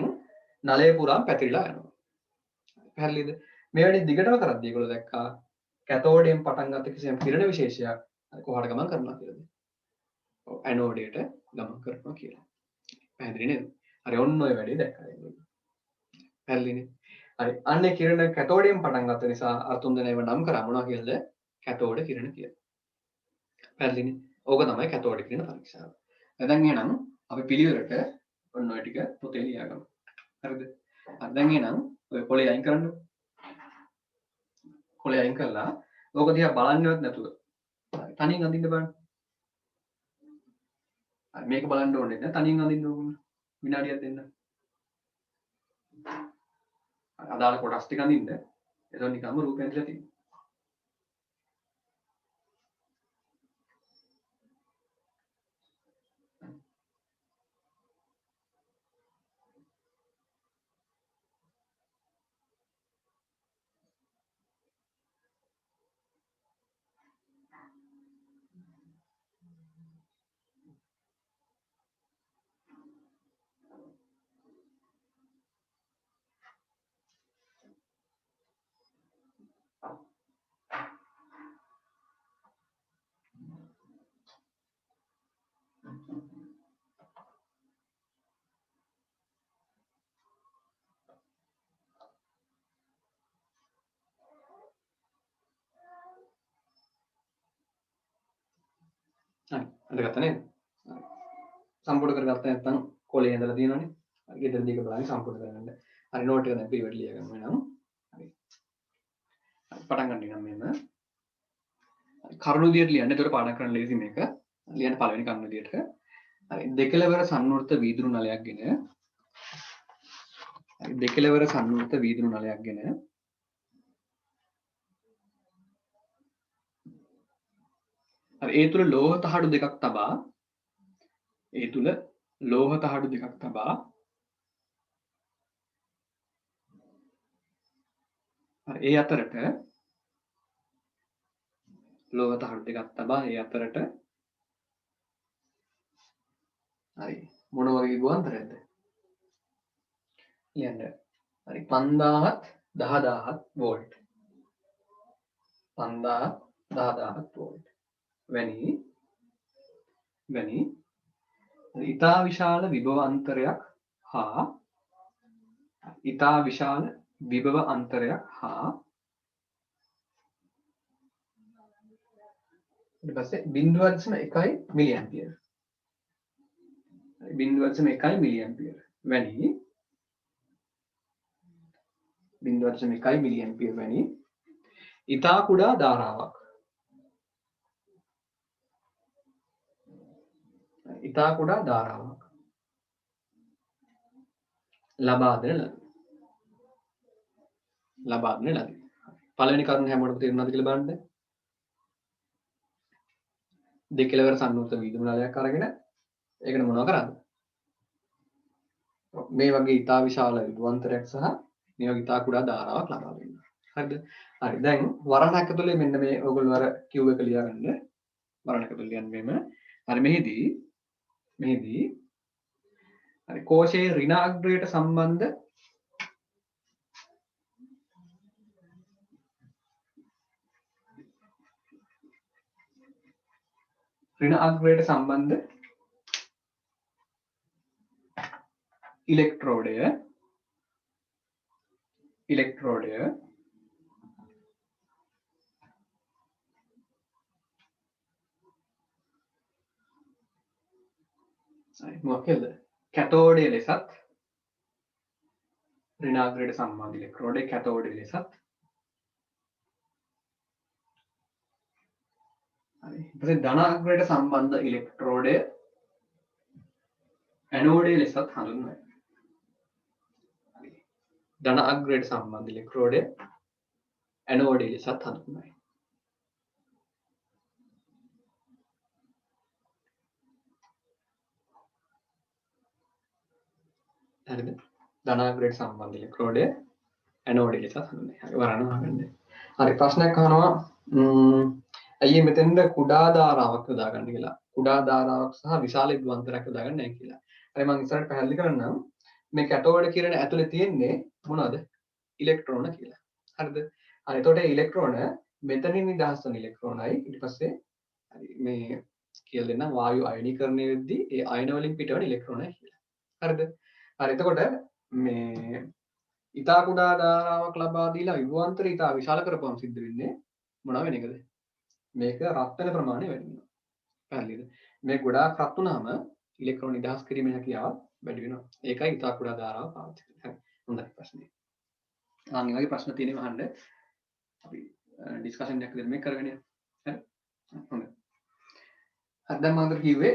නලය පුරාම පැතිරිලා යනවා. පැහැදිලිද? මේ වැඩේ දිගටම කරද්දී ඒගොල්ලෝ දැක්කා කැතෝඩයෙන් පටන් ගත්ත කිසියම් කිරණ විශේෂයක් කොහාට ගමන් කරනවා කියලාද? ඔව් ඇනෝඩයට ගමන් කරනවා කියලා. පැහැදිලි නේද? හරි ඔන්න ඔය වැඩේ දැක්කා ඒගොල්ලෝ. පැහැදිලිනේ? හරි අන්නේ කිරණ කැතෝඩයෙන් පටන් ගත්ත නිසා අර තුන් දෙනාව නම් කරා මොනවා කියලාද? කැතෝඩ කිරණ කියලා. පැහැදිලිනේ? ඕක තමයි කැතෝඩ කිරණ පරීක්ෂාව. දැන් එහෙනම් අපි පිළිවෙලට ඔන්න ඔය ටික පොතේ ලියාගමු. හරිද? හරි දැන් එහෙනම් ඔය කොලේ අයින් කරන්න. කොලේ අයින් කරලා ඕක දිහා බලන්නවත් නැතුව තනියෙන් අඳින්න බලන්න. හරි මේක බලන්න ඕනේ නැහැ. තනියෙන් අඳින්න ඕගොල්ලෝ. විනාඩියක් දෙන්න. අදාළ කොටස් ටික අඳින්න. එතකොට නිකම්ම රූපය ඇඳලා තියෙනවා. හරි අඳගත්තා නේද? සම්පූර්ණ කරගත්තා නැත්නම් කොලේ ඇඳලා තියෙනවනේ. හරි ගෙදරදී එක බලන්න සම්පූර්ණ කරගන්න. හරි නෝට් එක දැන් පිළිවෙල ලියා ගන්න වෙනවා. හරි. පටන් ගන්න නම් මෙන්න. කරුණු විදියට ලියන්න. ඒතකොට පාඩම් කරන්න ලේසි මේක. ලියන්න පළවෙනි කරුණ විදියට. හරි දෙකලවර සංවෘත වීදුරු නලයක්ගෙන හරි දෙකලවර සංවෘත වීදුරු නලයක්ගෙන හරි ඒ තුල ලෝහ තහඩු දෙකක් තබා ඒ තුල ලෝහ තහඩු දෙකක් තබා හරි ඒ අතරට ලෝහ තහඩු දෙකක් තබා ඒ අතරට හරි මොන වගේ විභවාන්තරයක්ද ලියන්න හරි 5000ත් 10000ත් වෝල්ට් 5000 10000ත් වෝල්ට් වැනි ඉතා විශාල විභව අන්තරයක් හා ඉතා විශාල විභව අන්තරයක් හා ඊට පස්සේ 0.1 මිලි ඇම්පියර් 0.1 මිලි ඇම්පියර් වැනි 0.1 මිලි ඇම්පියර් වැනි ඉතා කුඩා ධාරාවක් ලබා දෙන ලදී. පළවෙනි කරුණ හැමෝටම තේරුණාද කියලා බලන්න. දෙකලවර සම්මුත විදුලි නලයක් අරගෙන ඒකට මොනව කරාද? මේ වගේ ඉතා විශාල විභවාන්තරයක් සහ මේ වගේ ඉතා කුඩා ධාරාවක් ලබා දෙනවා. හරිද? හරි. දැන් වරණක් ඇතුලේ මෙන්න මේ ඔයගොල්ලෝ අර Q එක ලියාගන්න. වරණක් ඇතුලේ ලියන්නේ මෙහෙම. හරි මෙහිදී හරි කෝෂයේ ඍණාග්‍රයට සම්බන්ධ ඉලෙක්ට්‍රෝඩය මොකක්ද කැතෝඩය ලෙසත් ඍණාග්‍රයට සම්බන්ධ ඉලෙක්ට්‍රෝඩය කැතෝඩය ලෙසත් හරි ඊපස්සේ ධනාග්‍රයට සම්බන්ධ ඉලෙක්ට්‍රෝඩය ඇනෝඩය ලෙසත් හඳුන්වනවා. හරි ධනාග්‍රයට සම්බන්ධ ඉලෙක්ට්‍රෝඩය ඇනෝඩය ලෙසත් හඳුන්වනවා. හරිද? ධනාග්‍රයට සම්බන්ධ ඉලෙක්ට්‍රෝඩය ඇනෝඩය ලෙසත් හඳුන්වනවා. හරි වරණ අහගන්න. හරි ප්‍රශ්නයක් අහනවා ඇයි මෙතෙන්ද කුඩා ධාරාවක් යොදාගන්න කියලා. කුඩා ධාරාවක් සහ විශාල විභවාන්තරයක් යොදාගන්න නැහැ කියලා. හරි මම ඉස්සරහට පැහැදිලි කරන්නම්. මේ කැතෝඩ් කිරණ ඇතුලේ තියෙන්නේ මොනවද? ඉලෙක්ට්‍රෝන කියලා. හරිද? හරි එතකොට ඉලෙක්ට්‍රෝන මෙතනින් නිදහස් වෙන ඉලෙක්ට්‍රෝනයි ඊට පස්සේ හරි මේ කියලා දෙන්න වායු අයනීකරණය වෙද්දී ඒ අයන වලින් පිටවන ඉලෙක්ට්‍රෝනයි කියලා. හරිද? හරි එතකොට මේ ඉතා කුඩා ධාරාවක් ලබා දීලා විභවාන්තරය ඉතා විශාල කරපුවම සිද්ධ වෙන්නේ මොනවා වෙන එකද? මේක රත් වෙන ප්‍රමාණය වැඩි වෙනවා. පැහැදිලිද? මේ ගොඩාක් රත් වුණාම ඉලෙක්ට්‍රෝන නිදහස් කිරීමේ හැකියාව වැඩි වෙනවා. ඒකයි ඉතා කුඩා ධාරාව පාවිච්චි කරන්නේ. හරි. හොඳයි ප්‍රශ්නේ. මේ වගේ ප්‍රශ්න තියෙනවා අහන්න. අපි ඩිස්කෂන් එකක් දෙන්න කරගෙන යන්න. හරි. හොඳයි. හරි දැන් මම කිව්වේ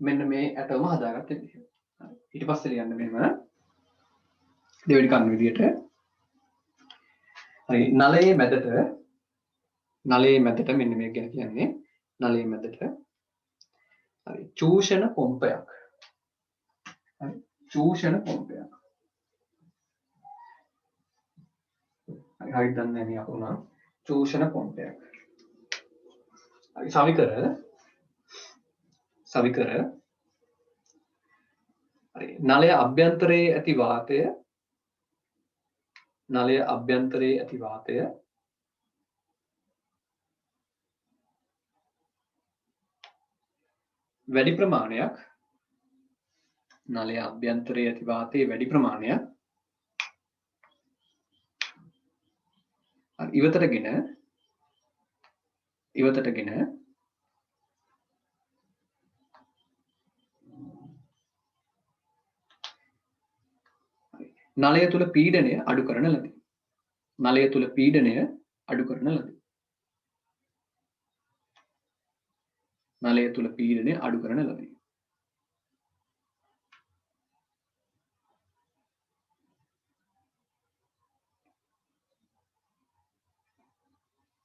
මෙන්න මේ ඇටෝම හදාගත්ත විදිහ. හරි. ඊට පස්සේ ලියන්න මෙහෙම දෙවෙනි කරුණ විදියට හරි නලයේ මැදට මෙන්න මේක ගැන කියන්නේ නලයේ මැදට හරි චූෂණ පොම්පයක් හරි දන්නේ නැහැ අපුණා චූෂණ පොම්පයක් හරි සවිකර හරි නලය අභ්‍යන්තරයේ ඇති වාතය වැඩි ප්‍රමාණයක් නලය අභ්‍යන්තරයේ ඇති වාතයේ වැඩි ප්‍රමාණයක් ඉවතටගෙන නලය තුල පීඩනය අඩු කරන ලදී.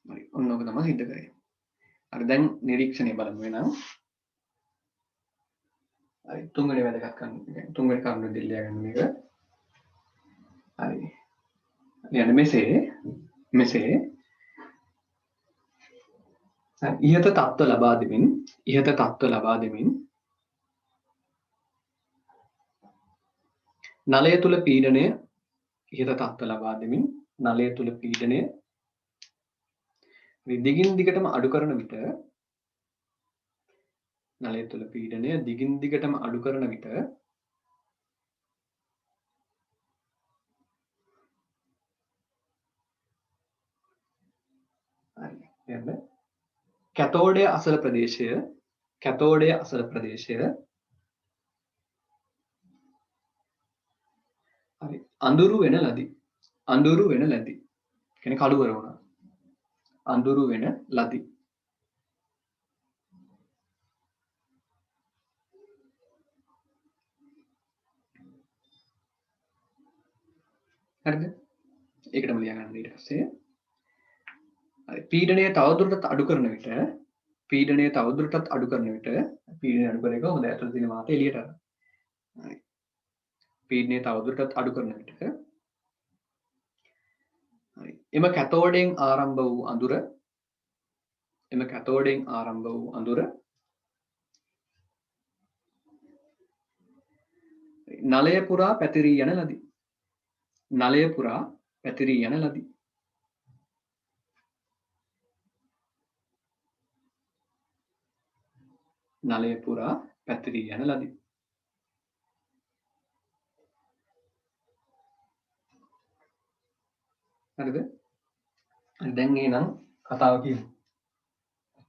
හරි ඔන්න ඔක තමයි සිද්ධ කරන්නේ. හරි දැන් නිරීක්ෂණය බලමු වෙනවා. හරි තුන්වෙනි වැදගත් කරුණ දෙල්ලිය ගන්න මේක. හරි. ලියන්න මෙසේ ඉහත තත්ත්ව ලබා දෙමින් නලය තුල පීඩනය ඉහත තත්ත්ව ලබා දෙමින් නලය තුල පීඩනය දිගින් දිගටම අඩු කරන විට නලය තුල පීඩනය දිගින් දිගටම අඩු කරන විට හරි කැතෝඩය අසල ප්‍රදේශය හරි අඳුරු වෙන ලදී කියන්නේ කළුවර වුණා අඳුරු වෙන ලදී හරිද ඒකටම ලියා ගන්න ඊට පස්සේ හරි පීඩනය තවදුරටත් අඩු කරන විට පීඩනය අඩු කරන එක හොඳ ඇතුළේ තියෙන වාතය එළියට අරන් හරි පීඩනය තවදුරටත් අඩු කරන විට හරි එම කැතෝඩයෙන් ආරම්භ වූ අඳුර නලය පුරා පැතිරී යන ලදී නලය පුරා පැතිරී යන ලදී හරිද දැන් එනම් කතාව කියමු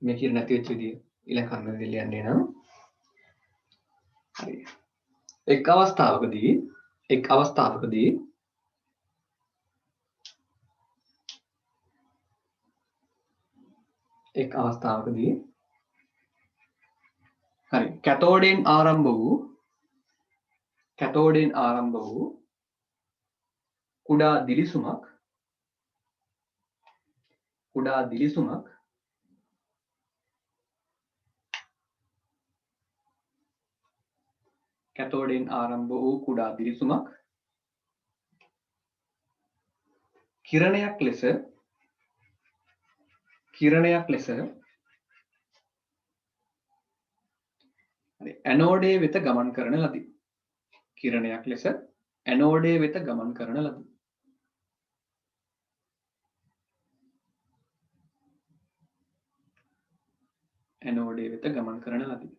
මේ කියන නැති වෙච්ච විදිය ඊළඟ කර්මවල ලියන්නේ නම් හරි එක් අවස්ථාවකදී හරි කැතෝඩයෙන් ආරම්භ වූ කුඩා දිලිසුමක් කිරණයක් ලෙස ඇනෝඩය වෙත ගමන් කරන ලදී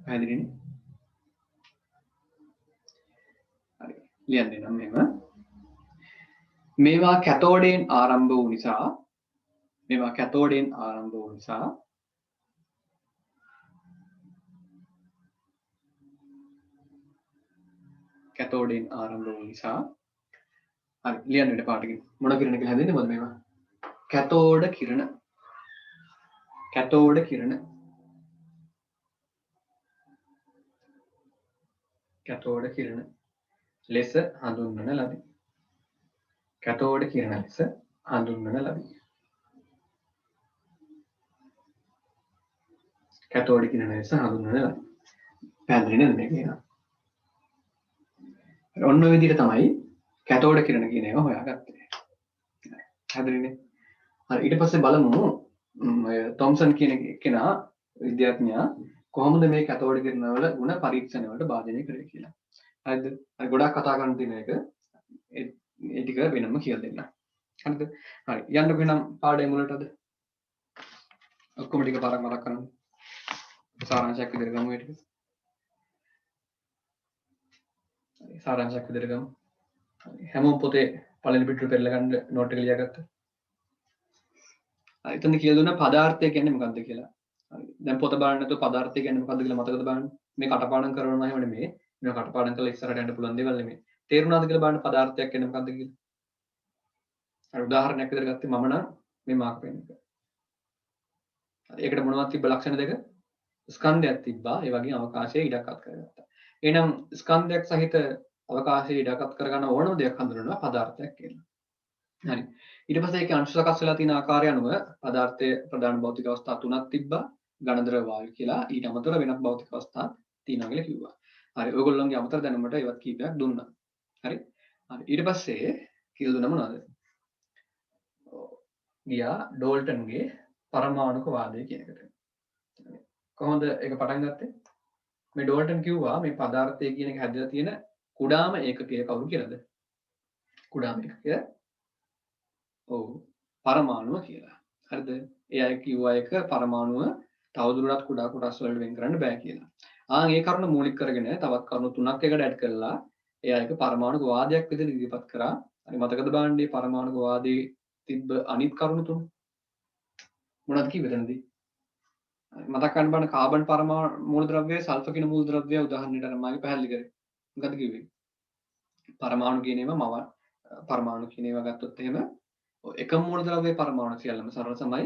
පැහැදිලිනේ හරි ලියන්නේ නම් මෙහෙම මේවා කැතෝඩයෙන් ආරම්භ වූ නිසා හරි ලියන්න ඊට පාටකින් මොන කිරණ කියලා හැදෙන්නේ මොකද මේවා කැතෝඩ කිරණ ලෙස හඳුන්වන ලදී පැහැදිලි නේද මේක ඔන්න ඔය විදිහට තමයි කැතෝඩ කිරණ කියන ඒවා හොයාගත්තේ හැදෙන්නේ හරි ඊට පස්සේ බලමු තොම්සන් කියන කෙනා විද්‍යාඥයා කොහොමද මේ කැතෝඩ කිරණ වල ಗುಣ පරීක්ෂණ වලට භාජනය කරේ කියලා හරිද හරි ගොඩක් කතා කරන්න තියෙන එක ඒ ටික වෙනම කියලා දෙන්න හරිද හරි යන්නකෝ නම් පාඩේ මුලටද ඔක්කොම ටික පාරක් මතක් කරගන්න සාරාංශයක් විදිහට ගමු ඒ ටික සාරාංශයක් විදිහට ගමු හැමෝම පොතේ පළවෙනි පිටුවට පෙරලා ගන්න නෝට් එක ලියාගත්තා. හරි එතන කියලා දුන්නා පදාර්ථය කියන්නේ මොකක්ද කියලා. හරි දැන් පොත බලන්න නැතුව පදාර්ථය කියන්නේ මොකක්ද කියලා මතකද බලන්න. මේ කටපාඩම් කරනවා එහෙම නෙමෙයි. මේ කටපාඩම් කරලා ඉස්සරහට යන්න පුළුවන් දේවල් නෙමෙයි. තේරුණාද කියලා බලන්න පදාර්ථයක් කියන්නේ මොකක්ද කියලා. හරි උදාහරණයක් විදිහට ගත්තේ මම නම් මේ මාක් පෙන් එක. හරි ඒකට මොනවද තිබ්බ ලක්ෂණ දෙක? ස්කන්ධයක් තිබ්බා. ඒ වගේම අවකාශයේ ඉඩක්කත් කරගත්තා. එහෙනම් ස්කන්ධයක් සහිත අවකාශයේ ඉඩකත් කරගන්න ඕනම දෙයක් හඳුනනවා පදාර්ථයක් කියලා. හරි. ඊට පස්සේ ඒකේ අංශ සකස් වෙලා තියෙන ආකාරය අනුව පදාර්ථයේ ප්‍රධාන භෞතික අවස්ථා තුනක් තිබ්බා. ඝන ද්‍රව වායු කියලා. ඊට අමතරව වෙනත් භෞතික අවස්ථා තියෙනවා කියලා කිව්වා. හරි. ඔයගොල්ලන්ගේ අමතර දැනුමට ඒවත් කීපයක් දුන්නා. හරි. හරි. ඊට පස්සේ කියලා දුන්නා මොනවද? ගියා ඩෝල්ටන්ගේ පරමාණුක වාදය කියන එකට. කොහොමද ඒක පටන් ගත්තේ? මේ ඩෝල්ටන් කිව්වා මේ පදාර්ථය කියන එක හැදලා තියෙන කුඩාම ඒකකය කවුරු කියලාද? කුඩාම ඒකකය ඔව් පරමාණුව කියලා. හරිද? ඒ අය කිව්වා එක පරමාණුව තවදුරටත් කුඩා කොටස් වලට වෙන් කරන්න බෑ කියලා. ඒ කරුණ මූලික කරගෙන තවත් කරුණු තුනක් එකට ඇඩ් කරලා ඒ අයක පරමාණු වාදයක් විදිහට ඉදිරිපත් කරා. හරි මතකද බලන්න මේ පරමාණු වාදයේ තිබ්බ අනිත් කරුණු තුන මොනවද කිව්වේ එතනදී? මතක් කරන්න බලන්න කාබන් පරමාණු මූලද්‍රව්‍යය සල්ෆර් කියන මූලද්‍රව්‍යය උදාහරණයක් අරන් මම පැහැදිලි කරේ. මොකද කිව්වේ? පරමාණු කියන ඒවා පරමාණු කියන ඒවා ගත්තොත් එහෙම එකම මූලද්‍රව්‍යයේ පරමාණු සියල්ලම සරල සමයි.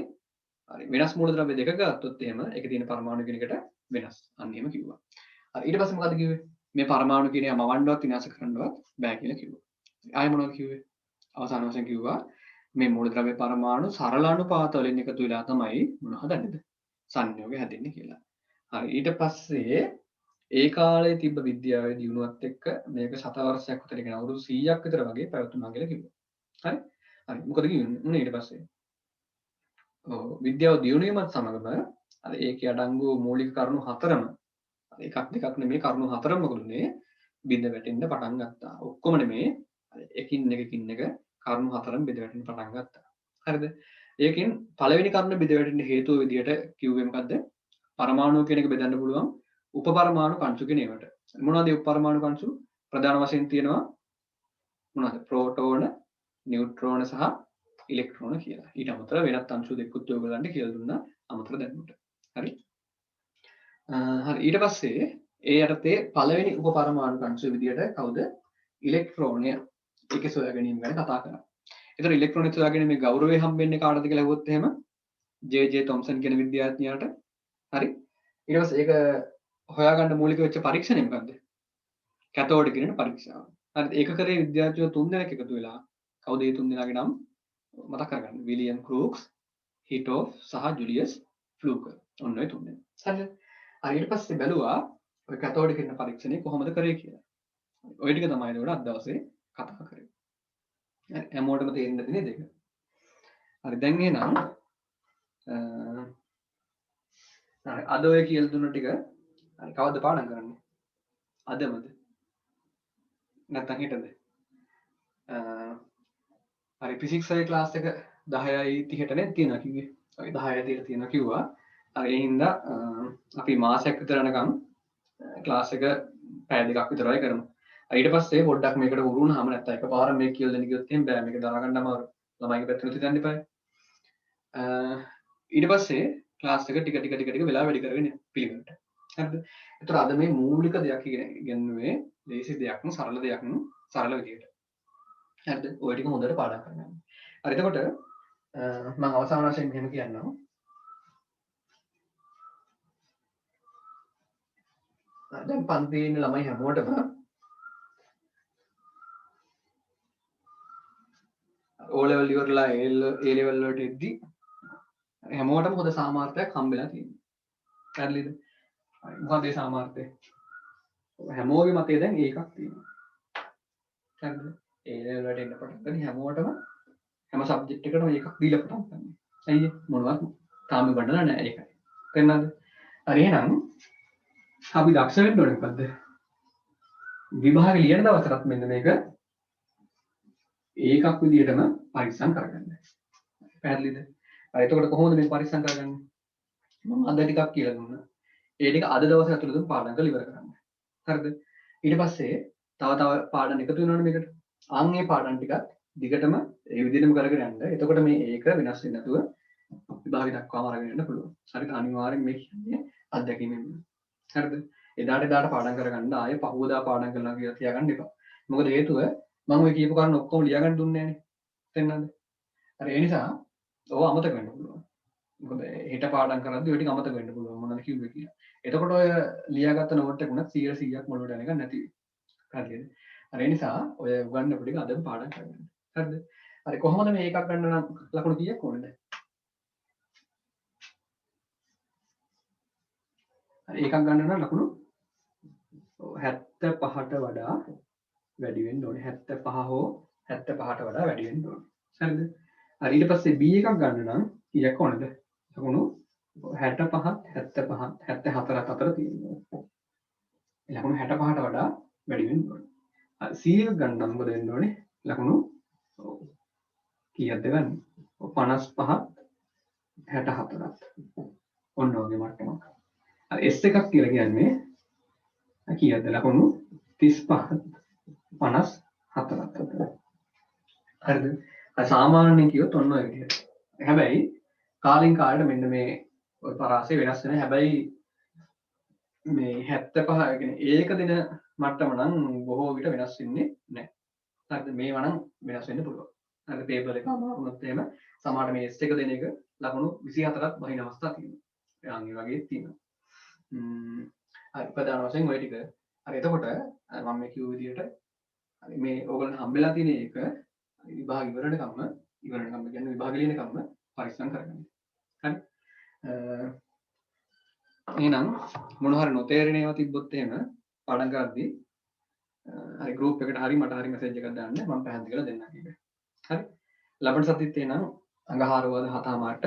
හරි වෙනස් මූලද්‍රව්‍ය දෙකක ගත්තොත් එහෙම ඒකේ තියෙන පරමාණු කියන එකට වෙනස්. අන්න එහෙම කිව්වා. හරි ඊට පස්සේ මොකද කිව්වේ? මේ පරමාණු කියන ඒවා මවන්නවත් විනාශ කරන්නවත් බෑ කියලා කිව්වා. ආයෙ මොනවද කිව්වේ? අවසාන වශයෙන් කිව්වා මේ මූලද්‍රව්‍ය පරමාණු සරල අනුපාත වලින් එකතු වෙලා තමයි මොනවද හදන්නේ? සංයෝගය හැදෙන්නේ කියලා. හරි ඊට පස්සේ ඒ කාලේ තිබ්බ විද්‍යාවේ දියුණුවත් එක්ක මේක සතවර්ෂයක් විතර කියන අවුරුදු 100ක් විතර වගේ පැවතුණා කියලා කිව්වා. හරි? හරි මොකද කිව්වේ ඊට පස්සේ? ඔව් විද්‍යාව දියුණු වීමත් සමගම අර ඒකේ අඩංගු මූලික කරුණු හතරම එකක් දෙකක් නෙමෙයි කරුණු හතරම මොකදුනේ බිඳ වැටෙන්න පටන් ගත්තා. ඔක්කොම නෙමෙයි එකින් එක කරුණු හතරම බිඳ වැටෙන්න පටන් ගත්තා. හරිද? ඒකෙන් පළවෙනි කරුණ බිඳ වැටෙන්න හේතුව විදියට කිව්වේ මොකද්ද? පරමාණු කියන එක බෙදන්න පුළුවන් උපපරමාණු කංශු කියන ඒවට. මොනවද මේ උපපරමාණු කංශු? ප්‍රධාන වශයෙන් තියෙනවා මොනවද? ප්‍රෝටෝන, නියුට්‍රෝන සහ ඉලෙක්ට්‍රෝන කියලා. ඊට අමතරව වෙනත් අංශු දෙකකුත් ඔයගොල්ලන්ට කියලා දුන්නා අමතර දැනුමට. හරි? හරි ඊට පස්සේ ඒ යටතේ පළවෙනි උපපරමාණු කංශය විදියට කවුද? ඉලෙක්ට්‍රෝනය. ඒකේ සොයා ගැනීම ගැන කතා කරා. ඒතර ඉලෙක්ට්‍රෝන සොයා ගැනීමේ ගෞරවය හම්බෙන්නේ කාටද කියලා අහුවොත් එහෙම ජේ.ජේ. තොම්සන් කියන විද්‍යාඥයාට. හරි? ඊට පස්සේ ඒක හොයාගන්න මූලික වෙච්ච පරීක්ෂණය මොකද්ද? කැතෝඩ් කියන පරීක්ෂාව. හරිද? ඒක කරේ විද්‍යාඥයෝ 3 දෙනෙක් එකතු වෙලා. කවුද මේ 3 දෙනාගේ නම්? මතක් කරගන්න. විලියම් ක්‍රූක්ස්, හිටෝෆ් සහ ජුලියස් ෆ්ලූකර්. ඔන්න ඔය 3 දෙනා. හරිද? ඊට පස්සේ බැලුවා ඔය කැතෝඩ් කියන පරීක්ෂණය කොහොමද කරේ කියලා. ඔය ටික තමයි ඒකට අද දවසේ කතා කරේ. හරි හැමෝටම තේරෙන්න තියෙන දෙක. හරි දැන් එහෙනම් හරි අද ඔය කියලා දුන්න ටික හරි කවද්ද පාඩම් කරන්නේ? අදමද? නැත්නම් හෙටද? හරි ෆිසික්ස් එකේ ක්ලාස් එක 10:30ට නේ තියෙනවා කිව්වේ. ඔය 10:30ට තියෙනවා කිව්වා. හරි ඒ හින්දා අපි මාසයක් විතර යනකම් ක්ලාස් එක පැය දෙකක් විතරයි කරමු. ඊට පස්සේ පොඩ්ඩක් මේකට උරු වුණාම නැත්නම් එකපාරම මේක කියලා දෙන්න කිව්වොත් එහෙම බෑ මේක දරා ගන්න අමාරු. ළමයිගේ පැත්තට තියන්න එපා. ඊට පස්සේ ක්ලාස් එක ටික වෙලා වැඩි කරගෙන පිළිවෙලට. හරිද? ඒතර අද මේ මූලික දෙයක් ඉගෙනුවේ ලේසි දෙයක් සරල දෙයක් සරල විදියට. හරිද? ඔය ටික හොඳට පාඩම් කරගන්න. හරි එතකොට මම අවසාන වශයෙන් මෙහෙම කියන්නම්. දැන් පන්තියේ ඉන්න ළමයි හැමෝටම O level ඉවරලා A level වලට එද්දි හැමෝටම හොඳ සාමාර්ථයක් හම්බෙලා තියෙනවා. හරිද? මොකද ඒ සාමාර්ථය? හැමෝගේ මතය දැන් ඒකක් තියෙනවා. හරිද? A level වලට එන්න පටන් ගන්න හැමෝටම හැම සබ්ජෙක්ට් එකකටම එකක් දීලා පටන් ගන්න. ඇයි මොනවත් තාම ගණනලා නැහැ ඒකයි. තේරුණාද? හරි එහෙනම් අපි දක්ෂ වෙන්න ඕනේ මොකද්ද? විභාගෙ ලියන දවසට මෙන්න මේක ඒකක් විදිහටම පරිස්සම් කරගන්න. පැහැදිලිද? එතකොට කොහොමද මේක පරිස්සම් කරගන්නේ? මම අද ටිකක් කියලා දුන්නා. ඒ ටික අද දවසේ ඇතුළතම පාඩම් කරලා ඉවර කරන්න. හරිද? ඊට පස්සේ තව පාඩම් එකතු වෙනවනේ මේකට. ආන්ගේ පාඩම් ටිකත් දිගටම ඒ විදිහටම කරගෙන යන්න. එතකොට මේ ඒක වෙනස් වෙන්නේ නැතුව විභාගෙ දක්වාම අරගෙන යන්න පුළුවන්. හරිද? අනිවාර්යෙන් මේ කියන්නේ අත්දැකීමෙන්. හරිද? එදාට පාඩම් කරගන්න ආයේ පහුවදා පාඩම් කරනවා කියලා තියාගන්න එපා. මොකද හේතුව මම ඔය කියපු කාරණා ඔක්කොම ලියාගන්න දුන්නේ නැහනේ. තේරෙනවද? හරි ඒ නිසා ඕව අමතක වෙන්න පුළුවන්. මොකද හෙට පාඩම් කරද්දී ඔය ටික අමතක වෙන්න පුළුවන් මොනවද කිව්වේ කියලා. එතකොට ඔය ලියාගත්ත නෝට් එක උනත් 100%ක් මොළවට යන එක නැති වෙයි. හරිද? හරි ඒ නිසා ඔය උගන්වපු ටික අදම පාඩම් කරගන්න. හරිද? හරි කොහොමද මේ එකක් ගන්න නම් ලකුණු කීයක් ඕනද? හරි එකක් ගන්න නම් ලකුණු 75ට වඩා වැඩි වෙන්න ඕනේ. 75 හෝ 75ට වඩා වැඩි වෙන්න ඕනේ. හරිද? හරි ඊට පස්සේ B එකක් ගන්න නම් කීයක් ඕනද? ලකුණු 65 75 74 අතර තියෙනවා. ලකුණු 65ට වඩා වැඩි වෙන්න ඕනේ. 100 ගන්න මොකද වෙන්න ඕනේ? ලකුණු කීයක්ද ගන්න? 55 64ක්. ඔන්න ඔගේ මට්ටමක්. S එකක් කියලා කියන්නේ කීයක්ද? ලකුණු 35 54ක් අතර. හරිද? සාමාන්‍යයෙන් කියොත් ඔන්න ඔය විදිහට. හැබැයි කාලින් කාලයට මෙන්න මේ ඔය පරාසය වෙනස් වෙනවා. හැබැයි මේ 75 කියන්නේ ඒක දෙන මට්ටම නම් බොහෝ විට වෙනස් වෙන්නේ නැහැ. හරිද? මේවා නම් වෙනස් වෙන්න පුළුවන්. හරිද? පේපර් එක අමාරු වුණොත් එහෙම සමහර මේ S එක දෙන එක ලකුණු 24ක් බහින අවස්ථා තියෙනවා. ඒ වගේ තියෙනවා. හරි ප්‍රධාන වශයෙන් ওই ටික. හරි එතකොට මම මේ කිව්ව විදිහට හරි මේ ඕගොල්ලන් හම්බෙලා තියෙන එක විභාග ඉවරනකම්ම කියන්නේ විභාග ලියනකම්ම පරිස්සම් කරගන්න. හරි. එහෙනම් මොන හරි නොතේරෙන ඒවා තිබ්බොත් එහෙම පාඩම් කරද්දී හරි ගෲප් එකට හරි මට හරි මෙසේජ් එකක් දාන්න මම පැහැදිලි කරලා දෙන්නම් ඒක. හරි. ලබන සතියේත් එහෙනම් අඟහාරවද 7:00ට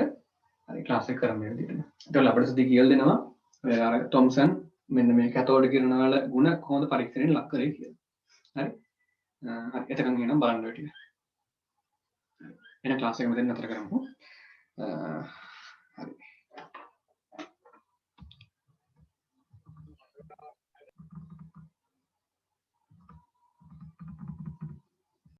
හරි ක්ලාස් එක කරමු මේ විදිහට. ඒක ලබන සතියේ කියලා දෙනවා. ඔය අර තොම්සන් මෙන්න මේ කැතෝඩ් කිරණ වල ಗುಣ කොහොමද පරීක්ෂණයට ලක් කරේ කියලා. හරි. හරි එතකන් එනම් බලන්න ඔය ටික. එන ක්ලාස් එක මෙතන නතර කරමු.